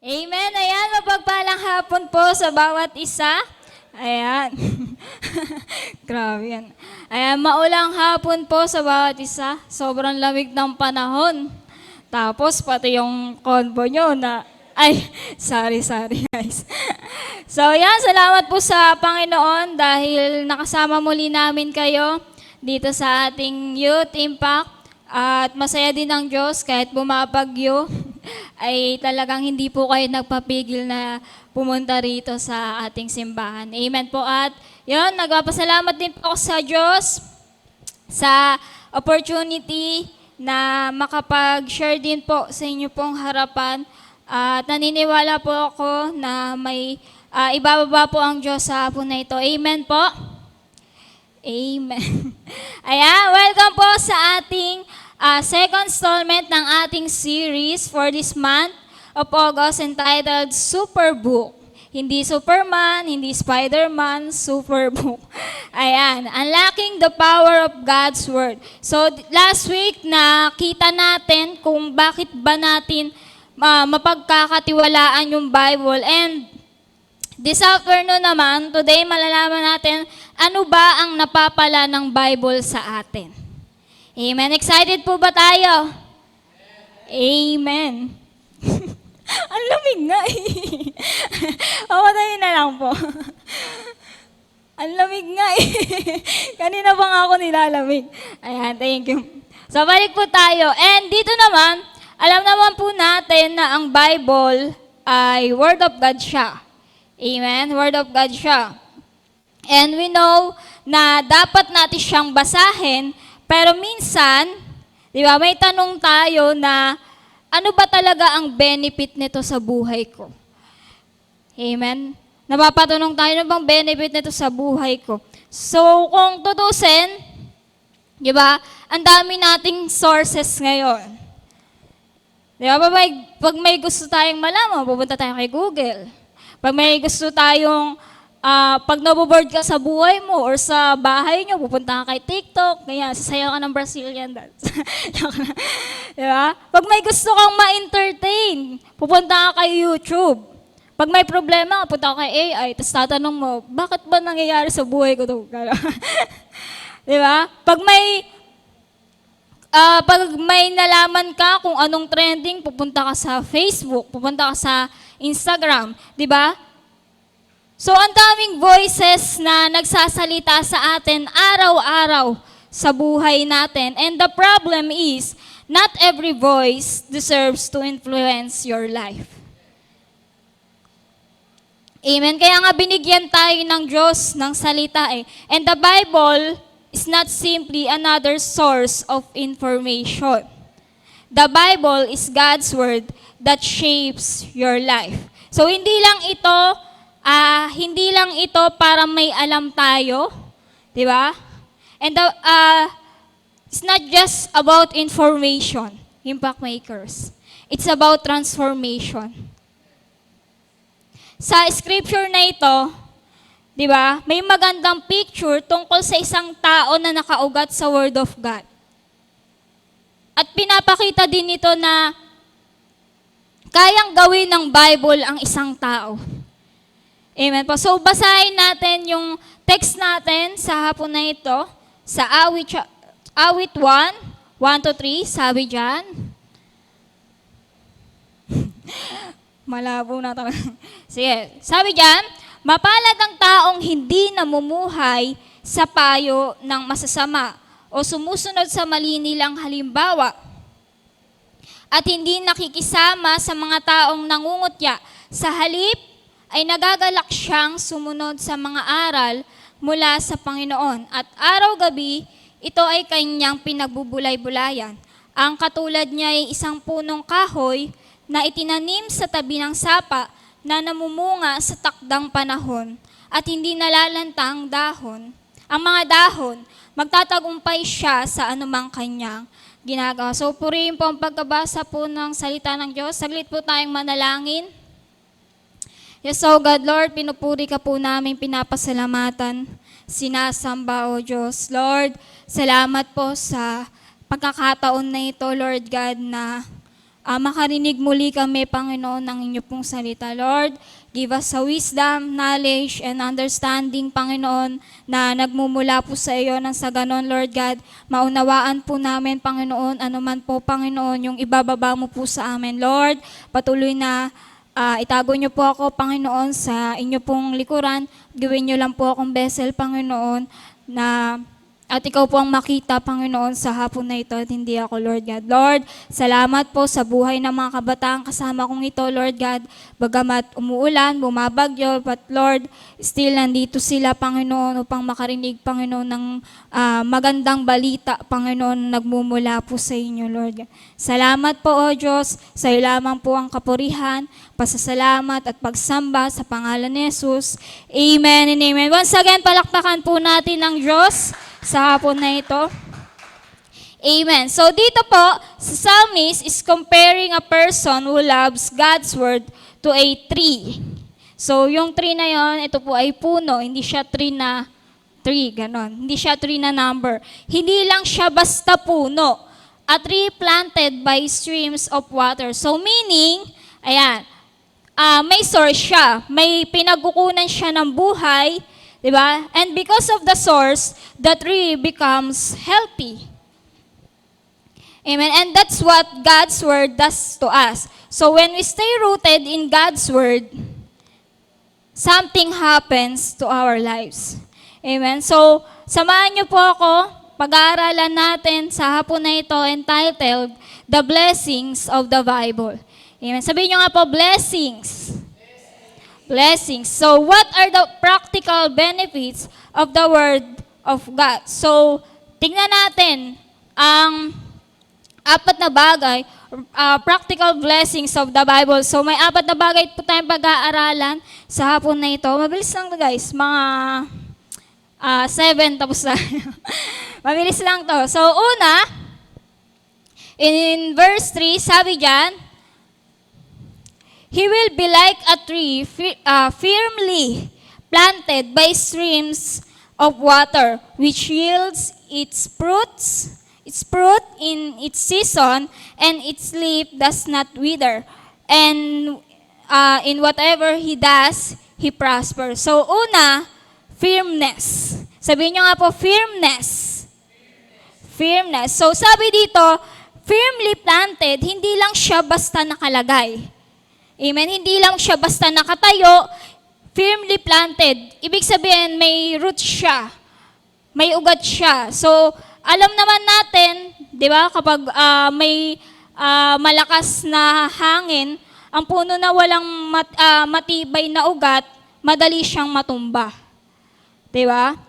Amen. Ayan, mapagpalang hapon po sa bawat isa. Ayan. Grabe yan. Ayan, maulang hapon po sa bawat isa. Sobrang lamig ng panahon. Tapos, pati yung convo nyo na, ay, sorry guys. So, yan, salamat po sa Panginoon dahil nakasama muli namin kayo dito sa ating Youth Impact. At masaya din ang Diyos kahit bumabagyo ay talagang hindi po kayo nagpapigil na pumunta rito sa ating simbahan. Amen po. At yun, nagpapasalamat din po ako sa Diyos sa opportunity na makapag-share din po sa inyo pong harapan. At naniniwala po ako na may ibababa po ang Diyos sa hapon na ito. Amen po. Amen. Ayan, welcome po sa ating second installment ng ating series for this month of August entitled Superbook. Hindi Superman, hindi Spider-Man, Superbook. Ayan, unlocking the power of God's Word. So last week nakita natin kung bakit ba natin mapagkakatiwalaan yung Bible, and this afternoon naman, today malalaman natin ano ba ang napapala ng Bible sa atin. Amen. Excited po ba tayo? Amen. Ang lamig nga eh. Pamatayin na lang po. Ang lamig nga eh. Kanina pa nga ako nilalamig. Ayan, thank you. So balik po tayo. And dito naman, alam naman po natin na ang Bible ay Word of God siya. Amen? Word of God siya. And we know na dapat natin siyang basahin, pero minsan, di ba, may tanong tayo na ano ba talaga ang benefit nito sa buhay ko? Amen? Napapatanong tayo, ano bang benefit nito sa buhay ko? So, kung tutusin, di ba, ang dami nating sources ngayon. Di ba, pag may gusto tayong malaman, pupunta tayo kay Google. Pag may gusto tayong, pag naboboard ka sa buhay mo or sa bahay nyo, pupunta ka kay TikTok, kaya sasayaw ka ng Brazilian dance. Diba? Pag may gusto kang ma-entertain, pupunta ka kay YouTube. Pag may problema, pupunta ka kay AI, tapos tatanong mo, bakit ba nangyayari sa buhay ko ito? Diba? Pag may nalaman ka kung anong trending, pupunta ka sa Facebook, pupunta ka sa Instagram, di ba? So, ang daming voices na nagsasalita sa atin araw-araw sa buhay natin. And the problem is, not every voice deserves to influence your life. Amen? Kaya nga binigyan tayo ng Diyos ng salita eh. And the Bible is not simply another source of information. The Bible is God's Word that shapes your life. So hindi lang ito para may alam tayo, di ba? And it's not just about information, impact makers. It's about transformation. Sa scripture na ito, di ba? May magandang picture tungkol sa isang tao na nakaugat sa Word of God. At pinapakita din ito na kayang gawin ng Bible ang isang tao. Amen po. So, basahin natin yung text natin sa hapon na ito, sa awit 1, 1-3, sabi dyan. Malabo na talaga. Sige, sabi dyan, mapalad ang taong hindi namumuhay sa payo ng masasama o sumusunod sa mali nilang halimbawa at hindi nakikisama sa mga taong nangungutya. Sa halip ay nagagalak siyang sumunod sa mga aral mula sa Panginoon. At araw-gabi, ito ay kanyang pinagbubulay-bulayan. Ang katulad niya ay isang punong kahoy na itinanim sa tabi ng sapa na namumunga sa takdang panahon at hindi nalalantang dahon. Ang mga dahon, magtatagumpay siya sa anumang kanyang ginagawa. So, purihin po ang pagkabasa po ng salita ng Diyos. Saglit po tayong manalangin. Yes, so God, Lord, pinupuri ka po namin, pinapasalamatan, sinasamba, O Diyos. Lord, salamat po sa pagkakataon na ito, Lord God, na makarinig muli kami, Panginoon, ng inyo pong salita. Lord, give us a wisdom, knowledge, and understanding, Panginoon, na nagmumula po sa iyo nang sa ganon, Lord God, maunawaan po namin, Panginoon, anuman po, Panginoon, yung ibababa mo po sa amin. Lord, patuloy na itago niyo po ako, Panginoon, sa inyo pong likuran. Gawin niyo lang po akong vessel, Panginoon, na at ikaw po ang makita, Panginoon, sa hapon na ito at hindi ako, Lord God. Lord, salamat po sa buhay ng mga kabataan kasama kong ito, Lord God. Bagamat umuulan, bumabagyo, but Lord, still nandito sila, Panginoon, upang makarinig, Panginoon, ng magandang balita, Panginoon, nagmumula po sa inyo, Lord God. Salamat po, O Diyos, sa iyo lamang po ang kapurihan, pasasalamat at pagsamba sa pangalan ni Jesus. Amen and amen. Once again, palakpakan po natin ang Diyos sa hapon na ito. Amen. So dito po, sa psalmist is comparing a person who loves God's word to a tree. So yung tree na yon, ito po ay puno, hindi siya tree na tree, ganon. Hindi siya tree na number. Hindi lang siya basta puno. A tree planted by streams of water. So meaning, ayan, may source siya, may pinagkukunan siya ng buhay, di ba? And because of the source, the tree becomes healthy. Amen. And that's what God's word does to us. So when we stay rooted in God's word, something happens to our lives. Amen. So samahan niyo po ako, pag-aaralan natin sa hapon na ito entitled, The Blessings of the Bible. Amen. Sabihin niyo nga po, blessings. Blessings. So, what are the practical benefits of the Word of God? So, tingnan natin ang apat na bagay, practical blessings of the Bible. So, may apat na bagay po tayong pag-aaralan sa hapon na ito. Mabilis lang to guys, mga 7 tapos na. Mabilis lang to. So, una, in verse 3, sabi dyan, He will be like a tree firmly planted by streams of water, which yields its fruit in its season, and its leaf does not wither. And in whatever he does, he prospers. So una, firmness. Sabihin niyo nga po, firmness. Firmness. So sabi dito, firmly planted, hindi lang siya basta nakalagay. Amen. Hindi lang siya basta nakatayo, firmly planted. Ibig sabihin, may roots siya. May ugat siya. So, alam naman natin, di ba, kapag may malakas na hangin, ang puno na walang matibay na ugat, madali siyang matumba. Di ba?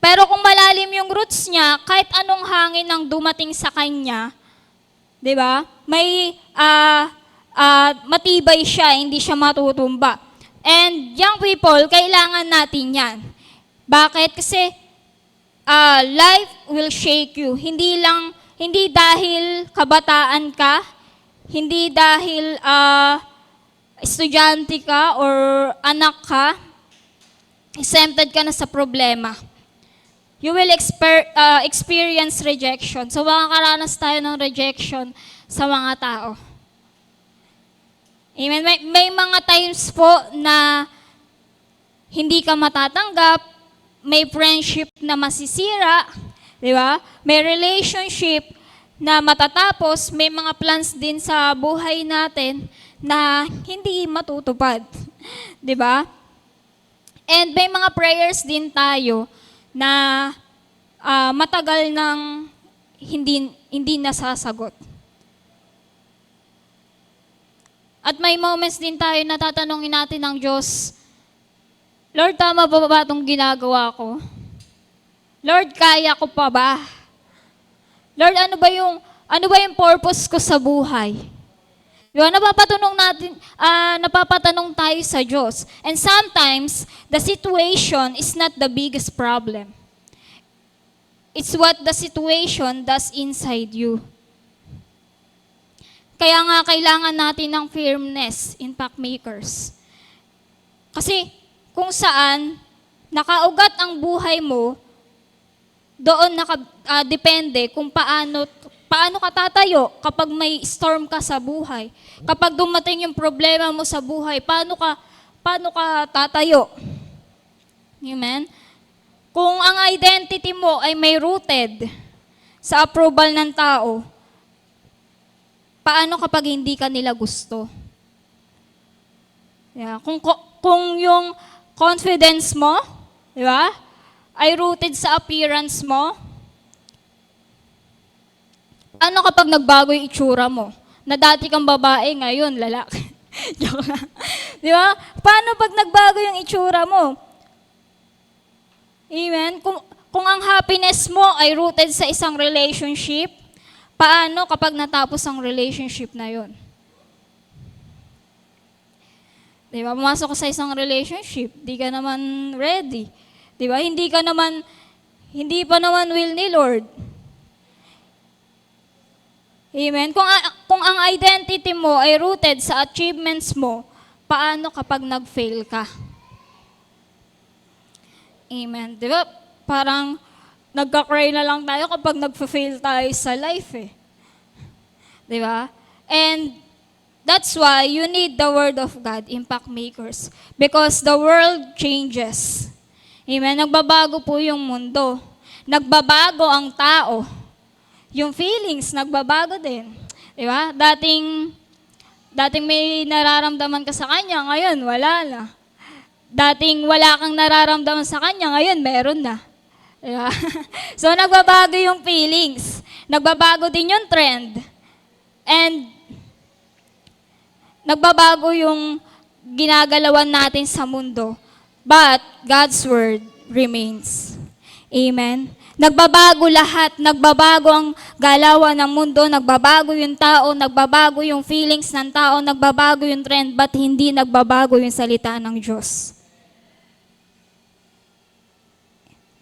Pero kung malalim yung roots niya, kahit anong hangin ang dumating sa kanya, di ba, may matibay siya, hindi siya matutumba. And young people, kailangan natin yan. Bakit? Kasi life will shake you. Hindi dahil kabataan ka, hindi dahil estudyante ka or anak ka, exempted ka na sa problema. You will experience rejection. So makakaranas tayo ng rejection sa mga tao. Amen. May mga times po na hindi ka matatanggap, may friendship na masisira, di ba? May relationship na matatapos, may mga plans din sa buhay natin na hindi matutupad, di ba? And may mga prayers din tayo na matagal nang hindi nasasagot. At may moments din tayo na tatanungin natin ng Diyos, Lord, tama ba itong ginagawa ko? Lord, kaya ko pa ba? Lord, ano ba yung purpose ko sa buhay? Diba, napapatanong tayo sa Diyos. And sometimes, the situation is not the biggest problem. It's what the situation does inside you. Kaya nga kailangan natin ng firmness, impact makers. Kasi kung saan nakaugat ang buhay mo, doon depende kung paano Paano ka tatayo kapag may storm ka sa buhay? Kapag dumating yung problema mo sa buhay, paano ka tatayo? Amen? Kung ang identity mo ay may rooted sa approval ng tao, paano kapag hindi ka nila gusto? Yeah. Kung yung confidence mo, di ba, ay rooted sa appearance mo, ano kapag nagbago yung itsura mo? Na dati kang babae, ngayon lalaki. Joke lang. Di ba? Paano pag nagbago yung itsura mo? Amen? Kung ang happiness mo ay rooted sa isang relationship, paano kapag natapos ang relationship na yun? Di ba? Pumasok ka sa isang relationship, di ka naman ready. Di ba? Hindi pa naman will ni Lord. Amen? Kung ang identity mo ay rooted sa achievements mo, paano kapag nag-fail ka? Amen. Di ba? Parang nagka-cry na lang tayo kapag nag-fail tayo sa life eh. Di ba? And that's why you need the Word of God, Impact Makers. Because the world changes. Amen? Nagbabago po yung mundo. Nagbabago ang tao. Yung feelings, nagbabago din. Di ba? Dating may nararamdaman ka sa kanya, ngayon wala na. Dating wala kang nararamdaman sa kanya, ngayon meron na. Di ba? So, nagbabago yung feelings. Nagbabago din yung trend. And, nagbabago yung ginagalawan natin sa mundo. But, God's Word remains. Amen? Nagbabago lahat, nagbabago ang galawan ng mundo, nagbabago yung tao, nagbabago yung feelings ng tao, nagbabago yung trend, but hindi nagbabago yung salita ng Diyos.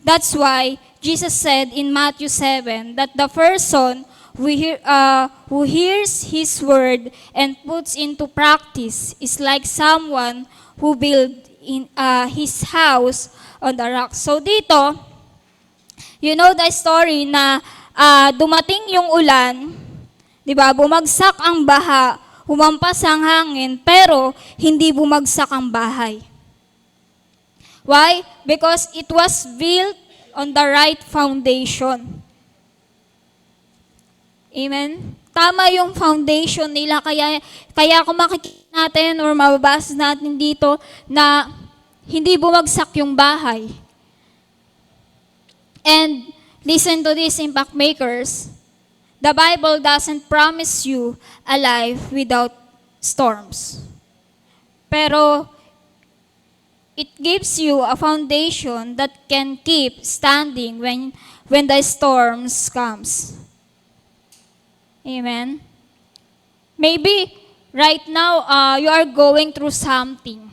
That's why Jesus said in Matthew 7 that the person who hears His word and puts into practice is like someone who built his house on the rock. So dito, you know the story na dumating yung ulan, di ba? Bumagsak ang baha, humampas ang hangin, pero hindi bumagsak ang bahay. Why? Because it was built on the right foundation. Amen? Tama yung foundation nila, kaya kung makikita natin or mababasa natin dito na hindi bumagsak yung bahay. And listen to this, Impact Makers. The Bible doesn't promise you a life without storms. Pero it gives you a foundation that can keep standing when the storms comes. Amen? Maybe right now you are going through something.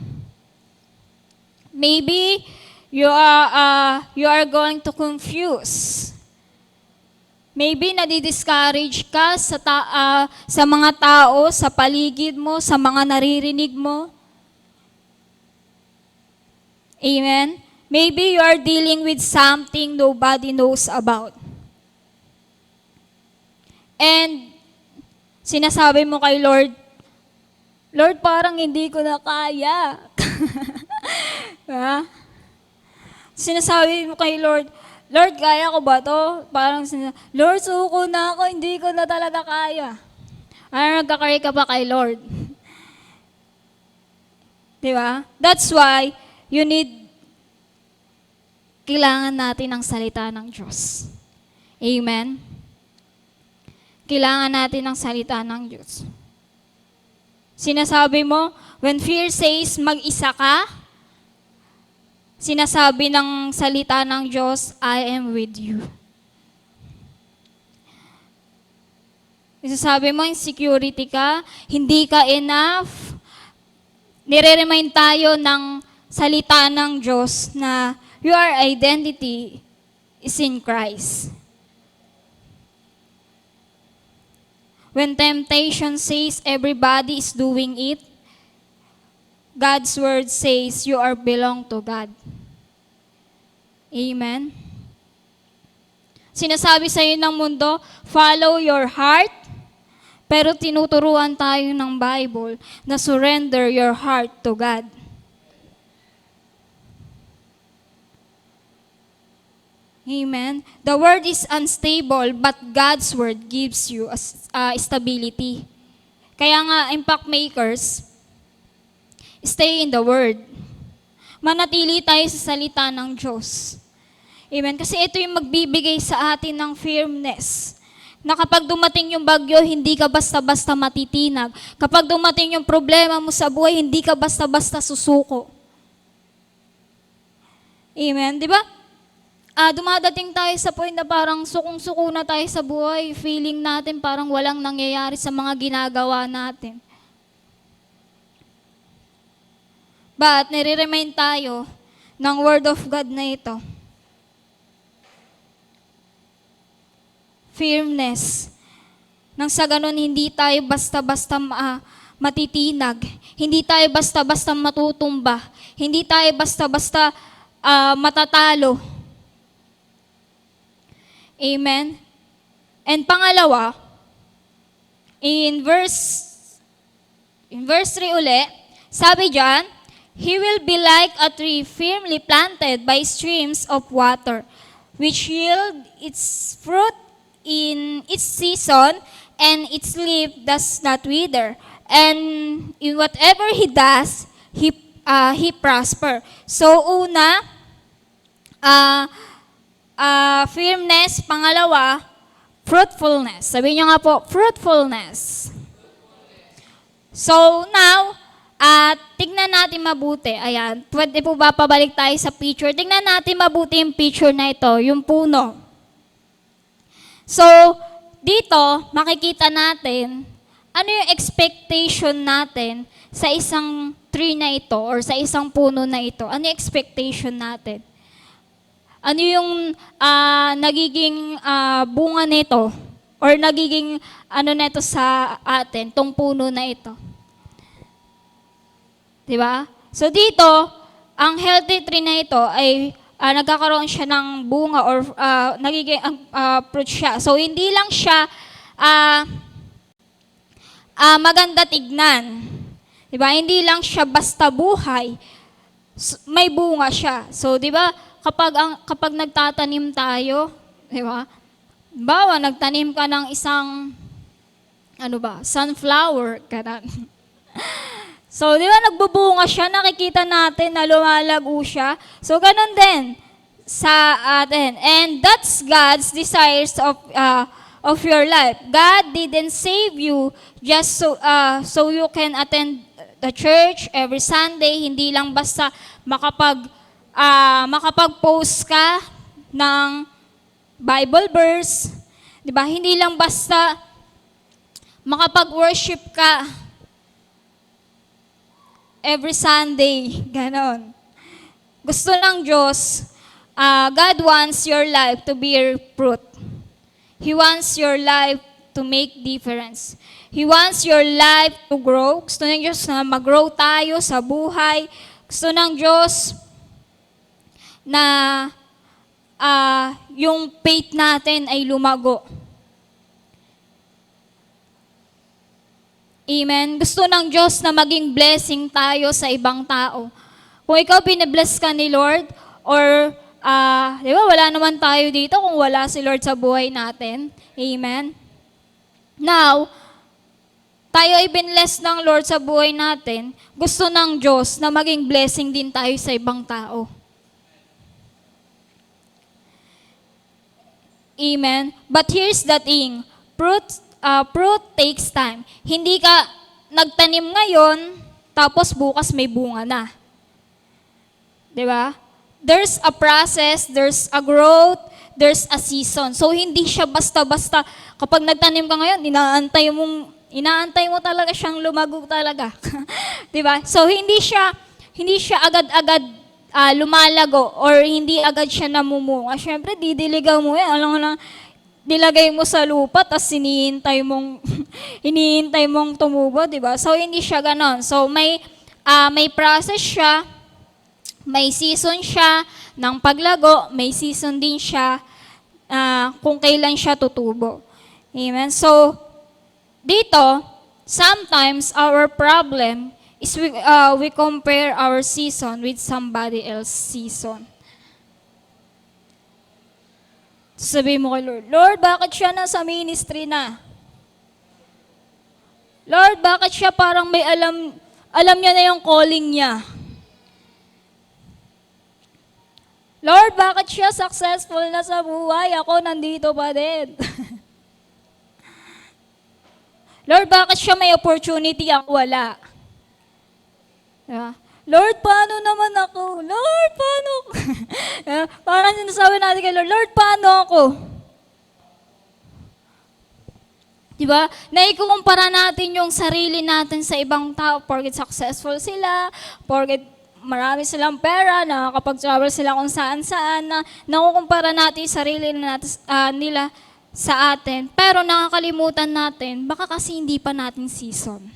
Maybe you are going to confuse. Maybe nadi-discourage ka sa mga tao, sa paligid mo, sa mga naririnig mo. Amen? Maybe you are dealing with something nobody knows about. And sinasabi mo kay Lord, Lord, parang hindi ko na kaya. Sinasabi mo kay Lord, Lord, kaya ko ba to? Parang Lord, suko na ako, hindi ko na talaga kaya. Ano, nagkakari ka pa kay Lord? Diba? That's why kailangan natin ang salita ng Diyos. Amen? Kailangan natin ang salita ng Diyos. Sinasabi mo, when fear says mag-isa ka, sinasabi ng salita ng Diyos, I am with you. Sinasabi mo, insecurity ka, hindi ka enough. Nire-remind tayo ng salita ng Diyos na your identity is in Christ. When temptation says everybody is doing it, God's word says you are belong to God. Amen? Sinasabi sa iyo ng mundo, follow your heart. Pero tinuturuan tayo ng Bible na surrender your heart to God. Amen. The word is unstable, but God's word gives you stability. Kaya nga, impact makers, stay in the word. Manatili tayo sa salita ng Diyos. Amen. Kasi ito yung magbibigay sa atin ng firmness. Na kapag dumating yung bagyo, hindi ka basta-basta matitinag. Kapag dumating yung problema mo sa buhay, hindi ka basta-basta susuko. Amen. Di ba? Dumadating tayo sa point na parang sukong-suko na tayo sa buhay. Feeling natin parang walang nangyayari sa mga ginagawa natin. But nire-remind tayo ng Word of God na ito. Firmness. Nang sa ganun, hindi tayo basta-basta matitinag. Hindi tayo basta-basta matutumba. Hindi tayo basta-basta matatalo. Amen? And pangalawa, in verse 3 uli, sabi dyan, he will be like a tree firmly planted by streams of water, which yield its fruit in its season, and its leaf does not wither. And in whatever he does, he prosper. So una, firmness. Pangalawa, fruitfulness. Sabi niyo nga po, fruitfulness. So now, tignan natin mabuti. Ayan, pwede po ba pabalik tayo sa picture? Tignan natin mabuti yung picture na ito, yung puno. So, dito, makikita natin, ano yung expectation natin sa isang tree na ito or sa isang puno na ito? Ano yung expectation natin? Ano yung nagiging bunga nito or nagiging neto sa atin, tong puno na ito? Diba? So dito, ang healthy tree na ito ay nagkakaroon siya ng bunga or nagiging fruit siya. So hindi lang siya maganda tignan. Diba? Hindi lang siya basta buhay. May bunga siya. So, diba? Kapag nagtatanim tayo, di ba? Bawa, nagtanim ka ng isang, sunflower, ganun. So, di ba, nagbubunga siya, nakikita natin na lumalago siya. So, ganun din sa atin. And that's God's desires of your life. God didn't save you just so you can attend the church every Sunday, hindi lang basta makapag-post ka ng Bible verse, di ba? Hindi lang basta makapag-worship ka every Sunday, ganon. Gusto ng Diyos, God wants your life to bear fruit. He wants your life to make difference. He wants your life to grow. Gusto ng Diyos na mag-grow tayo sa buhay. Gusto ng Diyos na yung faith natin ay lumago. Amen? Gusto ng Diyos na maging blessing tayo sa ibang tao. Kung ikaw binibless ka ni Lord, or di ba, wala naman tayo dito kung wala si Lord sa buhay natin. Amen? Now, tayo ay binless ng Lord sa buhay natin, gusto ng Diyos na maging blessing din tayo sa ibang tao. Amen? But here's the thing, fruit takes time. Hindi ka nagtanim ngayon, tapos bukas may bunga na. Diba? There's a process, there's a growth, there's a season. So hindi siya basta-basta, kapag nagtanim ka ngayon, inaantay mo talaga siyang lumago talaga. Diba? So hindi siya agad-agad lumalago or hindi agad siya namumunga. Siyempre, didiligaw mo yan. Alam mo na, nilagay mo sa lupa, tapos hinihintay mong tumubo, di ba? So, hindi siya ganon. So, may process siya, may season siya ng paglago, may season din siya kung kailan siya tutubo. Amen? So, dito, sometimes our problem is we compare our season with somebody else's season. Sabihin mo kay Lord, Lord, bakit siya nasa ministry na? Lord, bakit siya parang may alam niya na yung calling niya? Lord, bakit siya successful na sa buhay? Ako nandito pa din. Lord, bakit siya may opportunity, ako wala? Diba? Lord, paano naman ako? Lord, paano ako? Parang sinasabi natin kay Lord, Lord, paano ako? Diba? Naikukumpara natin yung sarili natin sa ibang tao porket successful sila, porket marami silang pera, nakakapag-travel sila kung saan-saan, na nakukumpara natin yung sarili nila sa atin. Pero nakakalimutan natin, baka kasi hindi pa natin season.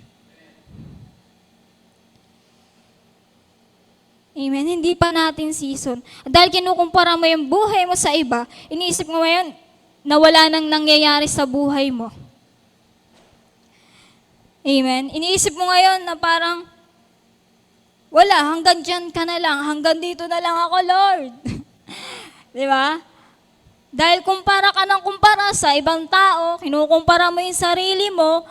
Amen? Hindi pa natin season. Dahil kinukumpara mo yung buhay mo sa iba, iniisip mo ngayon na wala nang nangyayari sa buhay mo. Amen? Iniisip mo ngayon na parang, wala, hanggang dyan ka na lang, hanggang dito na lang ako, Lord. Di ba? Dahil kumpara ka ng kumpara sa ibang tao, kinukumpara mo yung sarili mo,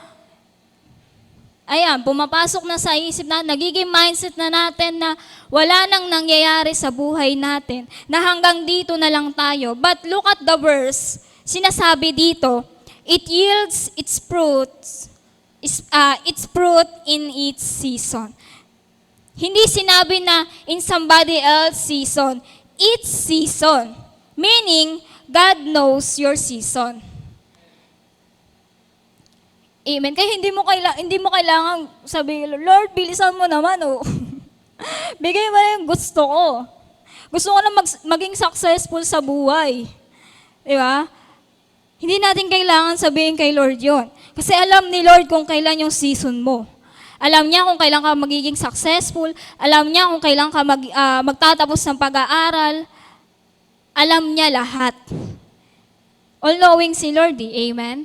ayan, pumapasok na sa isip natin, nagiging mindset na natin na wala nang nangyayari sa buhay natin, na hanggang dito na lang tayo. But look at the verse, sinasabi dito, it yields its fruit in its season. Hindi sinabi na in somebody else's season, its season. Meaning, God knows your season. Amen. Kaya hindi mo kailangan sabihin, Lord, bilisan mo naman, oh. Bigay mo na yung gusto ko. Gusto ko na maging successful sa buhay. Di ba? Hindi natin kailangan sabihin kay Lord yon. Kasi alam ni Lord kung kailan yung season mo. Alam niya kung kailan ka magiging successful. Alam niya kung kailan ka magtatapos ng pag-aaral. Alam niya lahat. All-knowing si Lord, amen?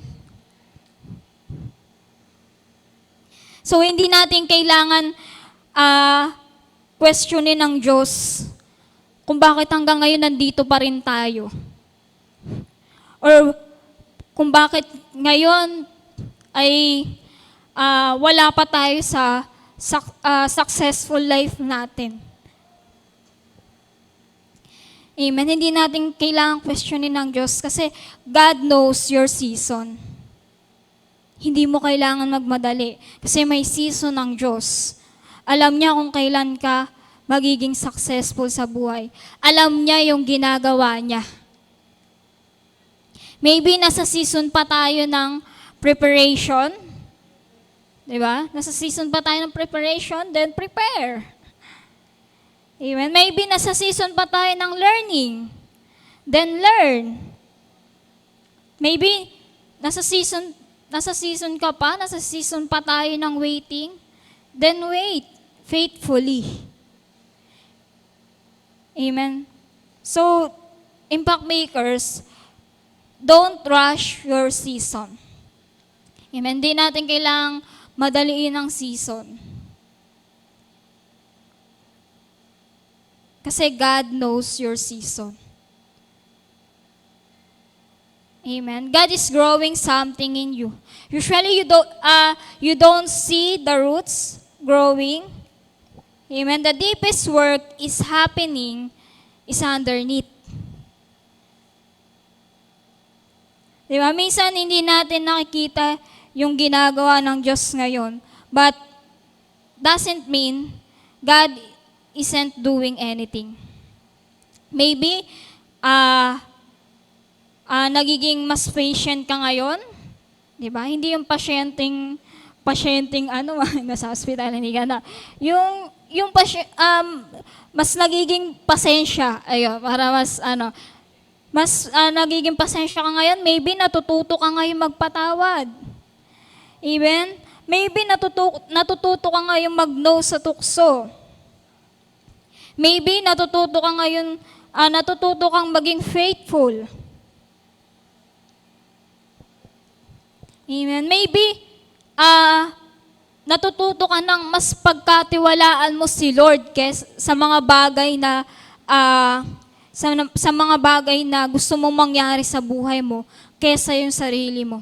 So, hindi natin kailangan questionin ng Diyos kung bakit hanggang ngayon nandito pa rin tayo. Or kung bakit ngayon ay wala pa tayo sa successful life natin. Amen. Hindi natin kailangan questionin ng Diyos kasi God knows your season. Hindi mo kailangan magmadali kasi may season ng Diyos. Alam niya kung kailan ka magiging successful sa buhay. Alam niya yung ginagawa niya. Maybe nasa season pa tayo ng preparation. Diba? Nasa season pa tayo ng preparation, then prepare. Amen. Maybe nasa season pa tayo ng learning, then learn. Maybe nasa season ka pa, nasa season pa tayo ng waiting, then wait faithfully. Amen. So, impact makers, don't rush your season. Amen. Hindi natin kailangang madaliin ang season. Kasi God knows your season. Amen. God is growing something in you. Usually you don't see the roots growing. Amen. The deepest work is happening is underneath. Diba? Minsan hindi natin nakikita yung ginagawa ng Diyos ngayon. But doesn't mean God isn't doing anything. Maybe, nagiging mas patient ka ngayon. Diba? Hindi yung pasyenteng nasa hospital, hindi ka na. Mas nagiging pasensya. Ayun, para nagiging pasensya ka ngayon. Maybe natututo ka ngayon magpatawad. Even, maybe natututo ka ngayon mag-no sa tukso. Maybe natututo kang maging faithful. Amen. Maybe, natututo ka ng mas pagkatiwalaan mo si Lord sa mga bagay na, sa mga bagay na gusto mong mangyari sa buhay mo kesa yung sarili mo.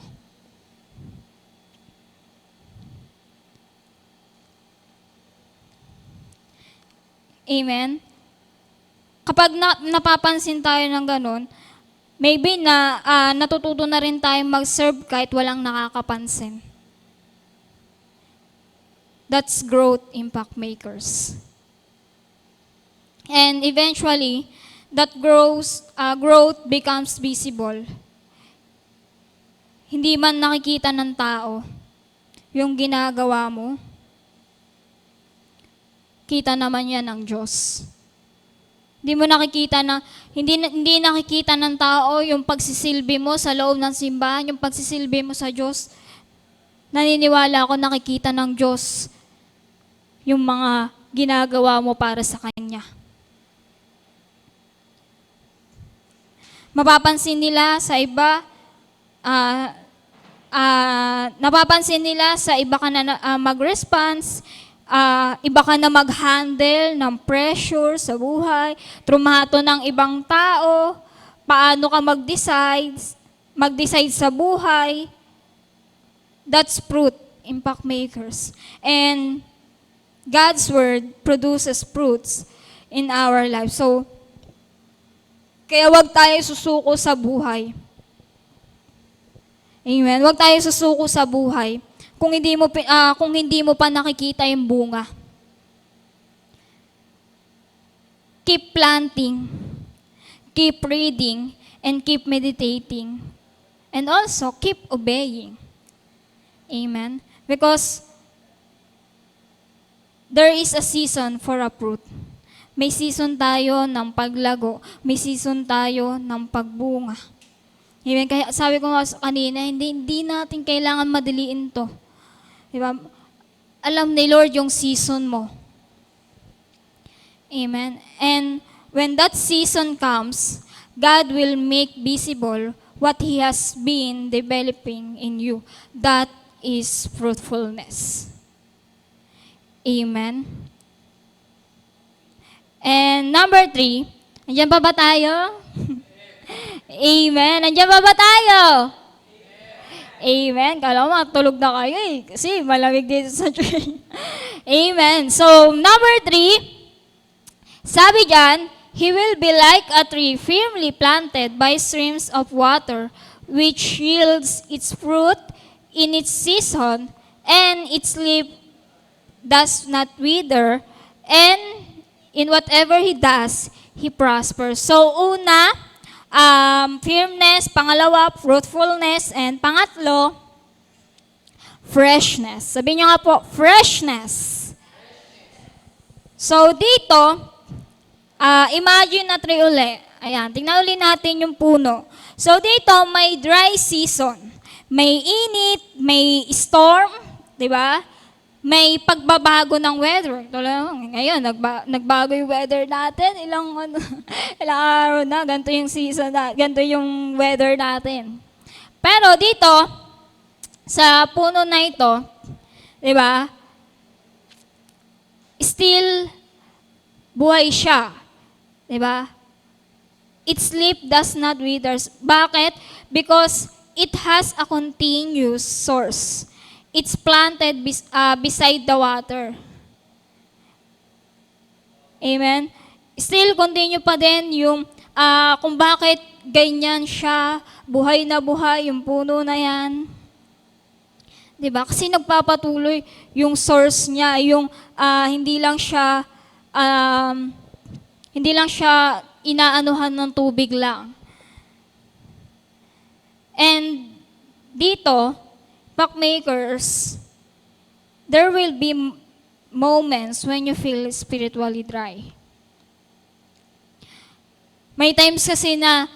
Amen. Kapag napapansin tayo ng ganun, maybe na natututo na rin tayo mag-serve kahit walang nakakapansin. That's growth, impact makers. And eventually, that growth becomes visible. Hindi man nakikita ng tao yung ginagawa mo, kita naman yan ng Diyos. Hindi mo nakikita hindi nakikita ng tao yung pagsisilbi mo sa loob ng simbahan, yung pagsisilbi mo sa Diyos. Naniniwala ako nakikita ng Diyos yung mga ginagawa mo para sa Kanya. Mapapansin nila sa iba, napapansin nila sa iba ka na mag-response, iba ka na mag-handle ng pressure sa buhay, trumato ng ibang tao, paano ka mag-decide sa buhay. That's fruit, impact makers. And God's Word produces fruits in our life. So, kaya wag tayo susuko sa buhay. Amen. Wag tayo susuko sa buhay kung hindi mo pa nakikita yung bunga. Keep planting, keep reading, and keep meditating. And also, keep obeying. Amen. Because there is a season for a fruit. May season tayo ng paglago. May season tayo ng pagbunga. Amen. Kaya sabi ko nga kanina, hindi natin kailangan madiliin to. Diba? Alam ni Lord yung season mo. Amen. And when that season comes, God will make visible what He has been developing in you. That is fruitfulness. Amen. And number 3, nandiyan pa ba tayo? Amen. Nandiyan pa ba tayo? Amen. Kala mo matulog na kayo eh. Kasi malamig dito sa train. Amen. So, number 3, sabi dyan, He will be like a tree firmly planted by streams of water, which yields its fruit in its season, and its leaf does not wither, and in whatever he does, he prospers. So, una, firmness. Pangalawa, fruitfulness. And pangatlo, freshness. Sabihin niyo nga po, freshness. So, dito, imagine na tree uli. Ayan, tingnan uli natin yung puno. So, dito, may dry season. May init, may storm, di ba? May pagbabago ng weather. Ngayon, nagbago yung weather natin. Ilang araw na, ganito yung season ganito yung weather natin. Pero dito, sa puno na ito, di ba, still buhay siya. Di ba? Its leaf does not wither. Bakit? Because it has a continuous source. It's planted beside the water. Amen? Still, continue pa din yung kung bakit ganyan siya, buhay na buhay yung puno na yan. Diba? Kasi nagpapatuloy yung source niya, yung hindi lang siya inaanuhan ng tubig lang. And dito, Packmakers, there will be moments when you feel spiritually dry. May times kasi na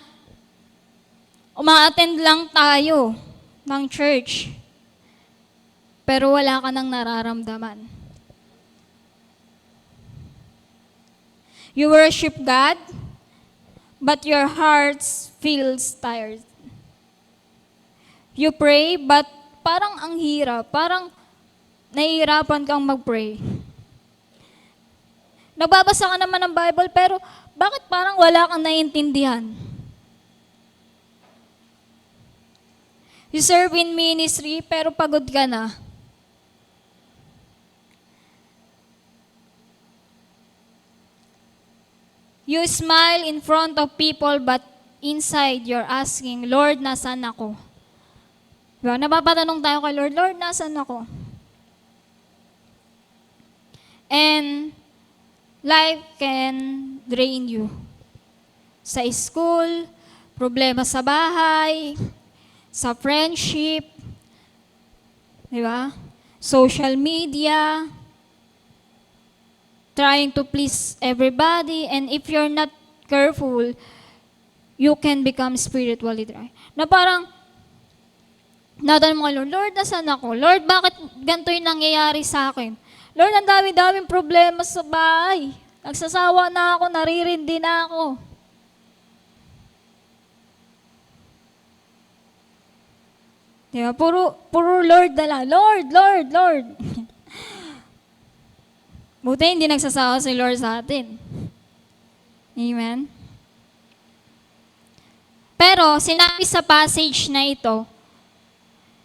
uma-attend lang tayo ng church, pero wala ka nang nararamdaman. You worship God, but your heart feels tired. You pray, but parang ang hirap, parang nahihirapan kang mag-pray. Nagbabasa ka naman ng Bible, pero bakit parang wala kang naiintindihan? You serve in ministry, pero pagod ka na. You smile in front of people, but inside you're asking, Lord, nasaan ako? Diba? Napapatanong tayo kay Lord, Lord, nasaan ako? And life can drain you. Sa school, problema sa bahay, sa friendship, di ba? Social media, trying to please everybody, and if you're not careful, you can become spiritually dry. Na parang, natanong mo kay Lord, Lord, nasaan ako? Lord, bakit ganito yung nangyayari sa akin? Lord, ang dami-daming problema sa bahay. Nagsasawa na ako, naririndi na ako. Diba? Puro Lord na lang. Lord, Lord, Lord. Buti hindi nagsasawa si Lord sa atin. Amen? Pero sinabi sa passage na ito,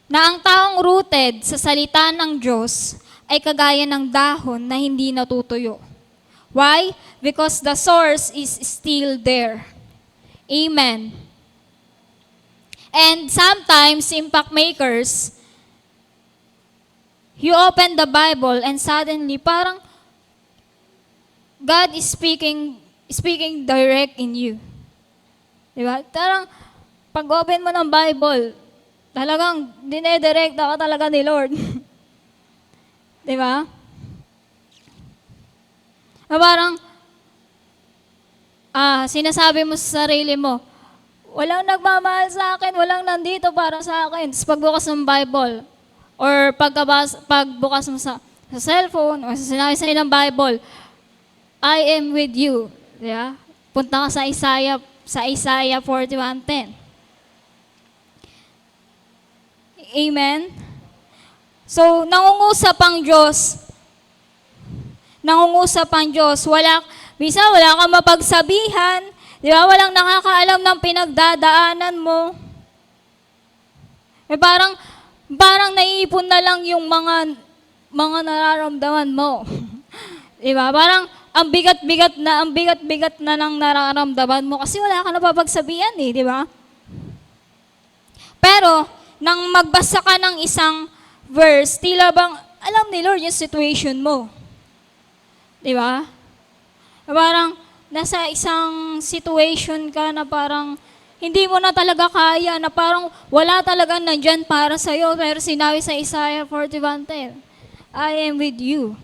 na ang taong rooted sa salita ng Diyos ay kagaya ng dahon na hindi natutuyo. Why? Because the source is still there. Amen. And sometimes, impact makers, you open the Bible and suddenly parang God is speaking direct in you. Diba? Parang pag-open mo ng Bible, talagang dinedirekta ka talaga ni Lord. Diba? Parang sinasabi mo sa sarili mo, walang nagmamahal sa akin, walang nandito para sa akin. Tapos pagbukas ng Bible, or pagbukas mo sa cellphone, o sinabi sa nilang Bible, I am with you. Yeah? Punta ka sa Isaiah 41:10. Amen? So, nangungusap ang Diyos. Bisa wala kang mapagsabihan. Di ba? Walang nakakaalam ng pinagdadaanan mo. Parang naiipon na lang yung mga nararamdaman mo. Di ba? Parang ang bigat-bigat na ng nararamdaman mo kasi wala ka napapagsabihan eh, di ba? Pero, nang magbasa ka ng isang verse, tila bang alam ni Lord yung situation mo. Di ba? Parang nasa isang situation ka na parang hindi mo na talaga kaya, na parang wala talaga nandyan para sa'yo, pero sinabi sa Isaiah 41:10, I am with you.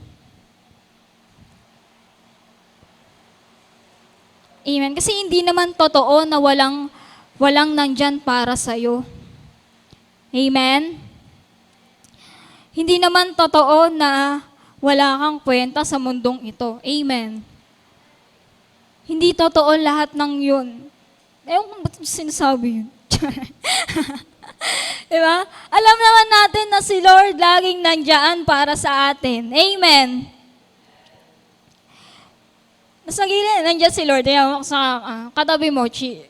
Amen. Kasi hindi naman totoo na walang nandyan para sa'yo. Amen? Hindi naman totoo na wala kang kwenta sa mundong ito. Amen. Hindi totoo lahat ng yun. Ewan kung ba't sinasabi yun. Diba? Alam naman natin na si Lord laging nandyan para sa atin. Amen. Nasa gilid, nandiyan si Lord. Diyan mo sa katabi mo, Chi.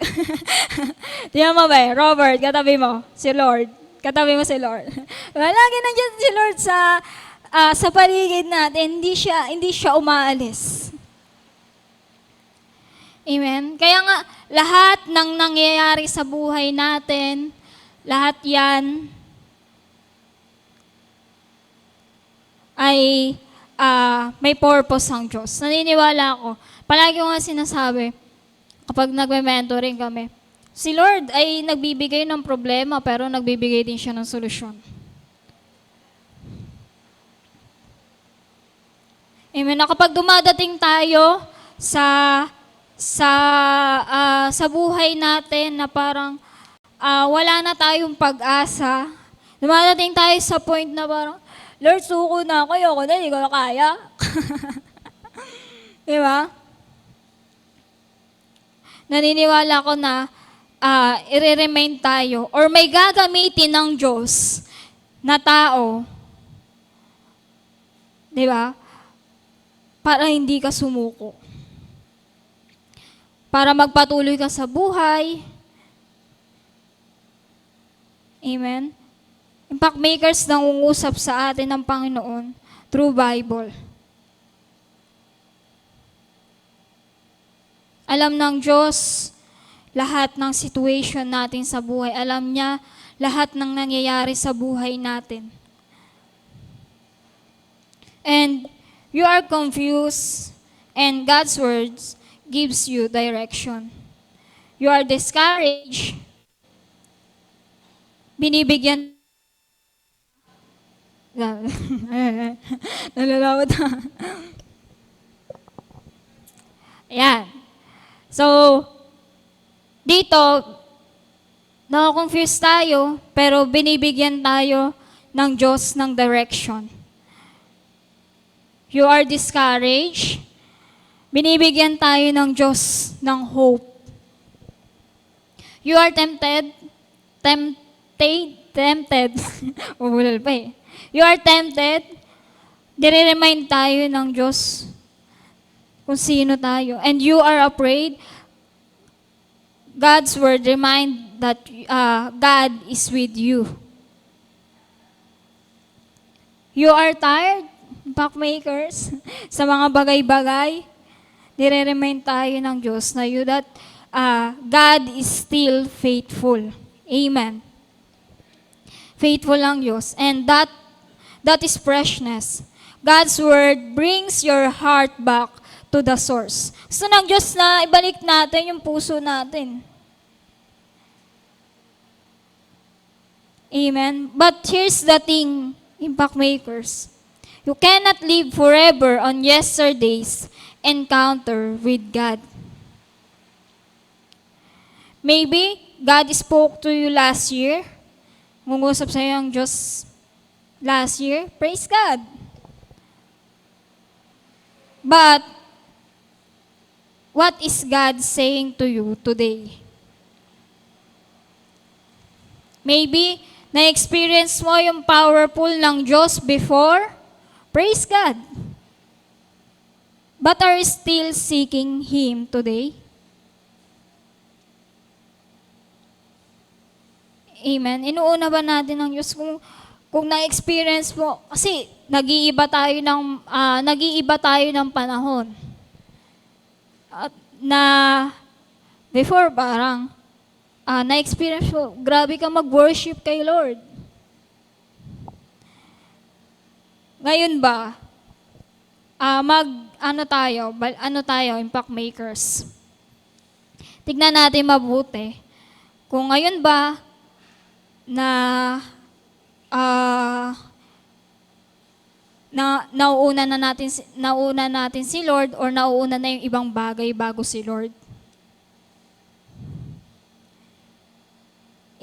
Diyan mo ba Robert, katabi mo, si Lord. Katabi mo si Lord. Lagi nandiyan si Lord sa paligid natin. Hindi siya umaalis. Amen? Kaya nga, lahat ng nangyayari sa buhay natin, lahat yan ay may purpose ang Diyos. Naniniwala ako. Palagi ko nga sinasabi, kapag nagme-mentoring kami, si Lord ay nagbibigay ng problema, pero nagbibigay din siya ng solusyon. Amen. Na kapag dumadating tayo sa buhay natin na parang wala na tayong pag-asa, dumadating tayo sa point na parang, Lord, suko na ako, ayoko na, hindi ko na kaya. Di ba? Naniniwala ko na i-remind tayo or may gagamitin ng Diyos na tao, di ba? Para hindi ka sumuko. Para magpatuloy ka sa buhay. Amen? Impact makers nangungusap sa atin ng Panginoon through Bible. Alam ng Diyos lahat ng situation natin sa buhay. Alam niya lahat ng nangyayari sa buhay natin. And you are confused and God's words gives you direction. You are discouraged. Binibigyan nalalawad na. Ayan. So, dito, nakakonfuse tayo, pero binibigyan tayo ng Diyos ng direction. You are discouraged, binibigyan tayo ng Diyos ng hope. You are tempted, Ubulal pa eh. You are tempted, dire-remind tayo ng Diyos kung sino tayo. And you are afraid, God's word remind that God is with you. You are tired, impact makers, sa mga bagay-bagay, dire-remind tayo ng Diyos na you that God is still faithful. Amen. Faithful ang Diyos. And that is freshness. God's word brings your heart back to the source. Gusto ng Diyos na ibalik natin yung puso natin. Amen. But here's the thing, impact makers. You cannot live forever on yesterday's encounter with God. Maybe God spoke to you last year. Ngungusap sa iyo ang Diyos last year. Praise God. But, what is God saying to you today? Maybe, na-experience mo yung powerful ng Diyos before. Praise God. But are you still seeking Him today? Amen. Inuuna ba natin ng Diyos kung na-experience mo, kasi nag-iiba tayo ng panahon. At before parang, na-experience mo, grabe ka mag-worship kay Lord. Ngayon ba, impact makers. Tignan natin mabuti. Kung ngayon ba, nauuna natin si Lord or nauuna na yung ibang bagay bago si Lord.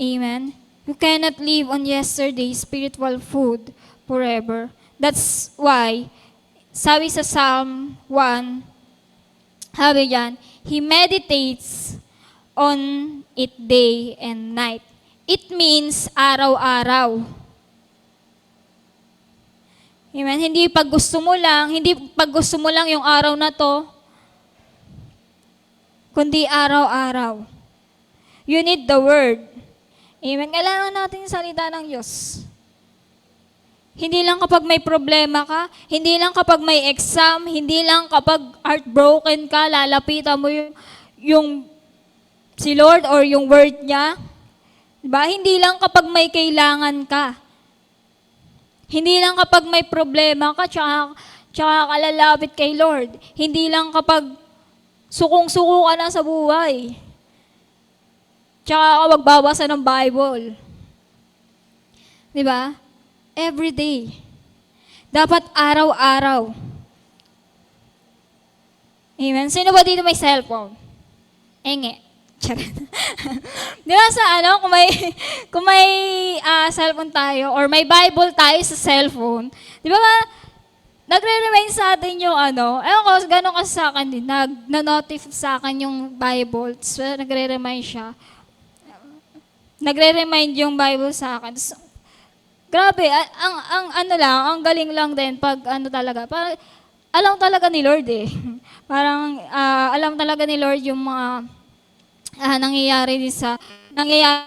Amen. You cannot live on yesterday's spiritual food forever. That's why, sabi sa Psalm 1, sabi diyan, He meditates on it day and night. It means araw-araw. Amen. Hindi pag gusto mo lang yung araw na to, kundi araw-araw. You need the word. Amen. Kailangan natin yung salita ng Diyos. Hindi lang kapag may problema ka, hindi lang kapag may exam, hindi lang kapag heartbroken ka, lalapitan mo yung si Lord or yung word niya. Diba? Hindi lang kapag may kailangan ka. Hindi lang kapag may problema ka, tsaka ka lalapit kay Lord. Hindi lang kapag sukong-suko ka na sa buhay. Tsaka ka magbabasa ng Bible. Diba? Every day. Dapat araw-araw. Amen? Sino ba dito may cellphone? Enge. Charot. Di ba kung may cellphone tayo or may Bible tayo sa cellphone, di ba nagre-remind sa atin yung ewan ko, gano'n kasi sa akin din, na-notify sa akin yung Bible, so nagre-remind siya. Nagre-remind yung Bible sa akin. So, Grabe, ang ano lang, ang galing lang din pag ano talaga, parang alam talaga ni Lord eh. Parang alam talaga ni Lord yung mga nangyayari din sa, nangyayari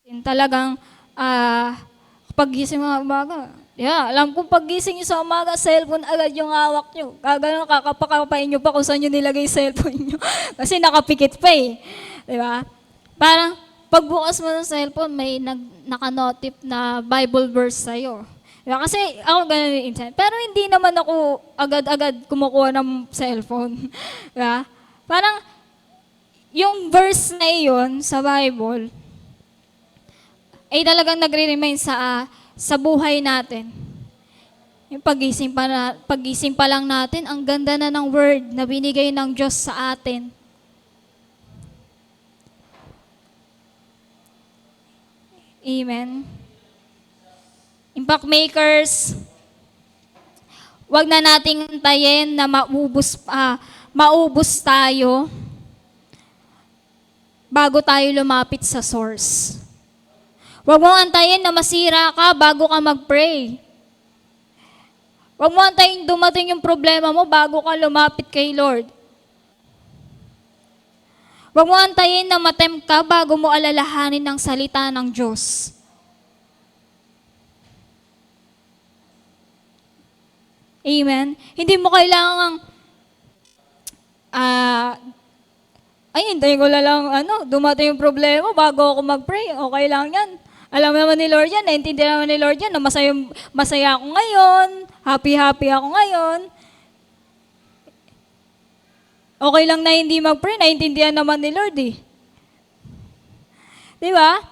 din talagang kapag gising mga umaga. Yeah, alam kong pag gising nyo sa umaga, cellphone agad yung hawak nyo. Kagano, kakapakapain nyo pa kung saan nyo nilagay yung cellphone nyo. Kasi nakapikit pa eh. Di ba? Parang, pagbukas mo ng cellphone, may naka-notif na Bible verse sa'yo. Diba? Kasi ako ganun yung insight. Pero hindi naman ako agad-agad kumukuha ng cellphone. Diba? Parang, yung verse na iyon sa Bible, ay talagang nagre-remind sa buhay natin. Yung pagising pa lang natin, ang ganda na ng word na binigay ng Diyos sa atin. Amen. Impact makers, wag na nating antayin na maubos tayo bago tayo lumapit sa source. Wag mo antayin na masira ka bago ka mag-pray. Wag mo antayin dumating yung problema mo bago ka lumapit kay Lord. Wag mo antayin na matempt ka bago mo alalahanin ang salita ng Diyos. Amen? Hindi mo kailangang hintayin ko lang dumating yung problema bago ako mag-pray. Okay lang yan. Alam naman ni Lord yan, naintindihan naman ni Lord yan na masaya ako ngayon, happy ako ngayon. Okay lang na hindi mag-pray, naintindihan naman ni Lord eh. Di ba?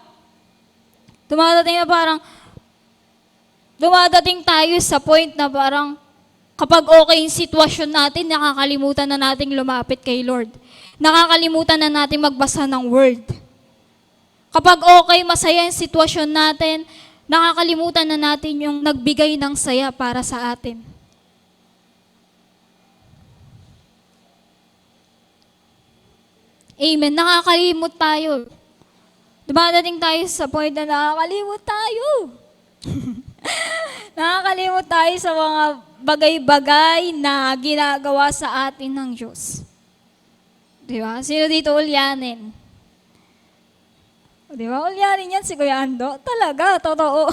Dumadating tayo sa point na parang kapag okay yung sitwasyon natin, nakakalimutan na nating lumapit kay Lord. Nakakalimutan na natin magbasa ng word. Kapag okay, masaya yung sitwasyon natin, nakakalimutan na natin yung nagbigay ng saya para sa atin. Amen. Nakakalimot tayo. Dumadating tayo sa point na nakakalimot tayo. Nakakalimot tayo sa mga bagay-bagay na ginagawa sa atin ng Diyos. Di ba? Sino dito ulyanin? Di ba? Ulyanin yan si Kuya Ando. Talaga, totoo.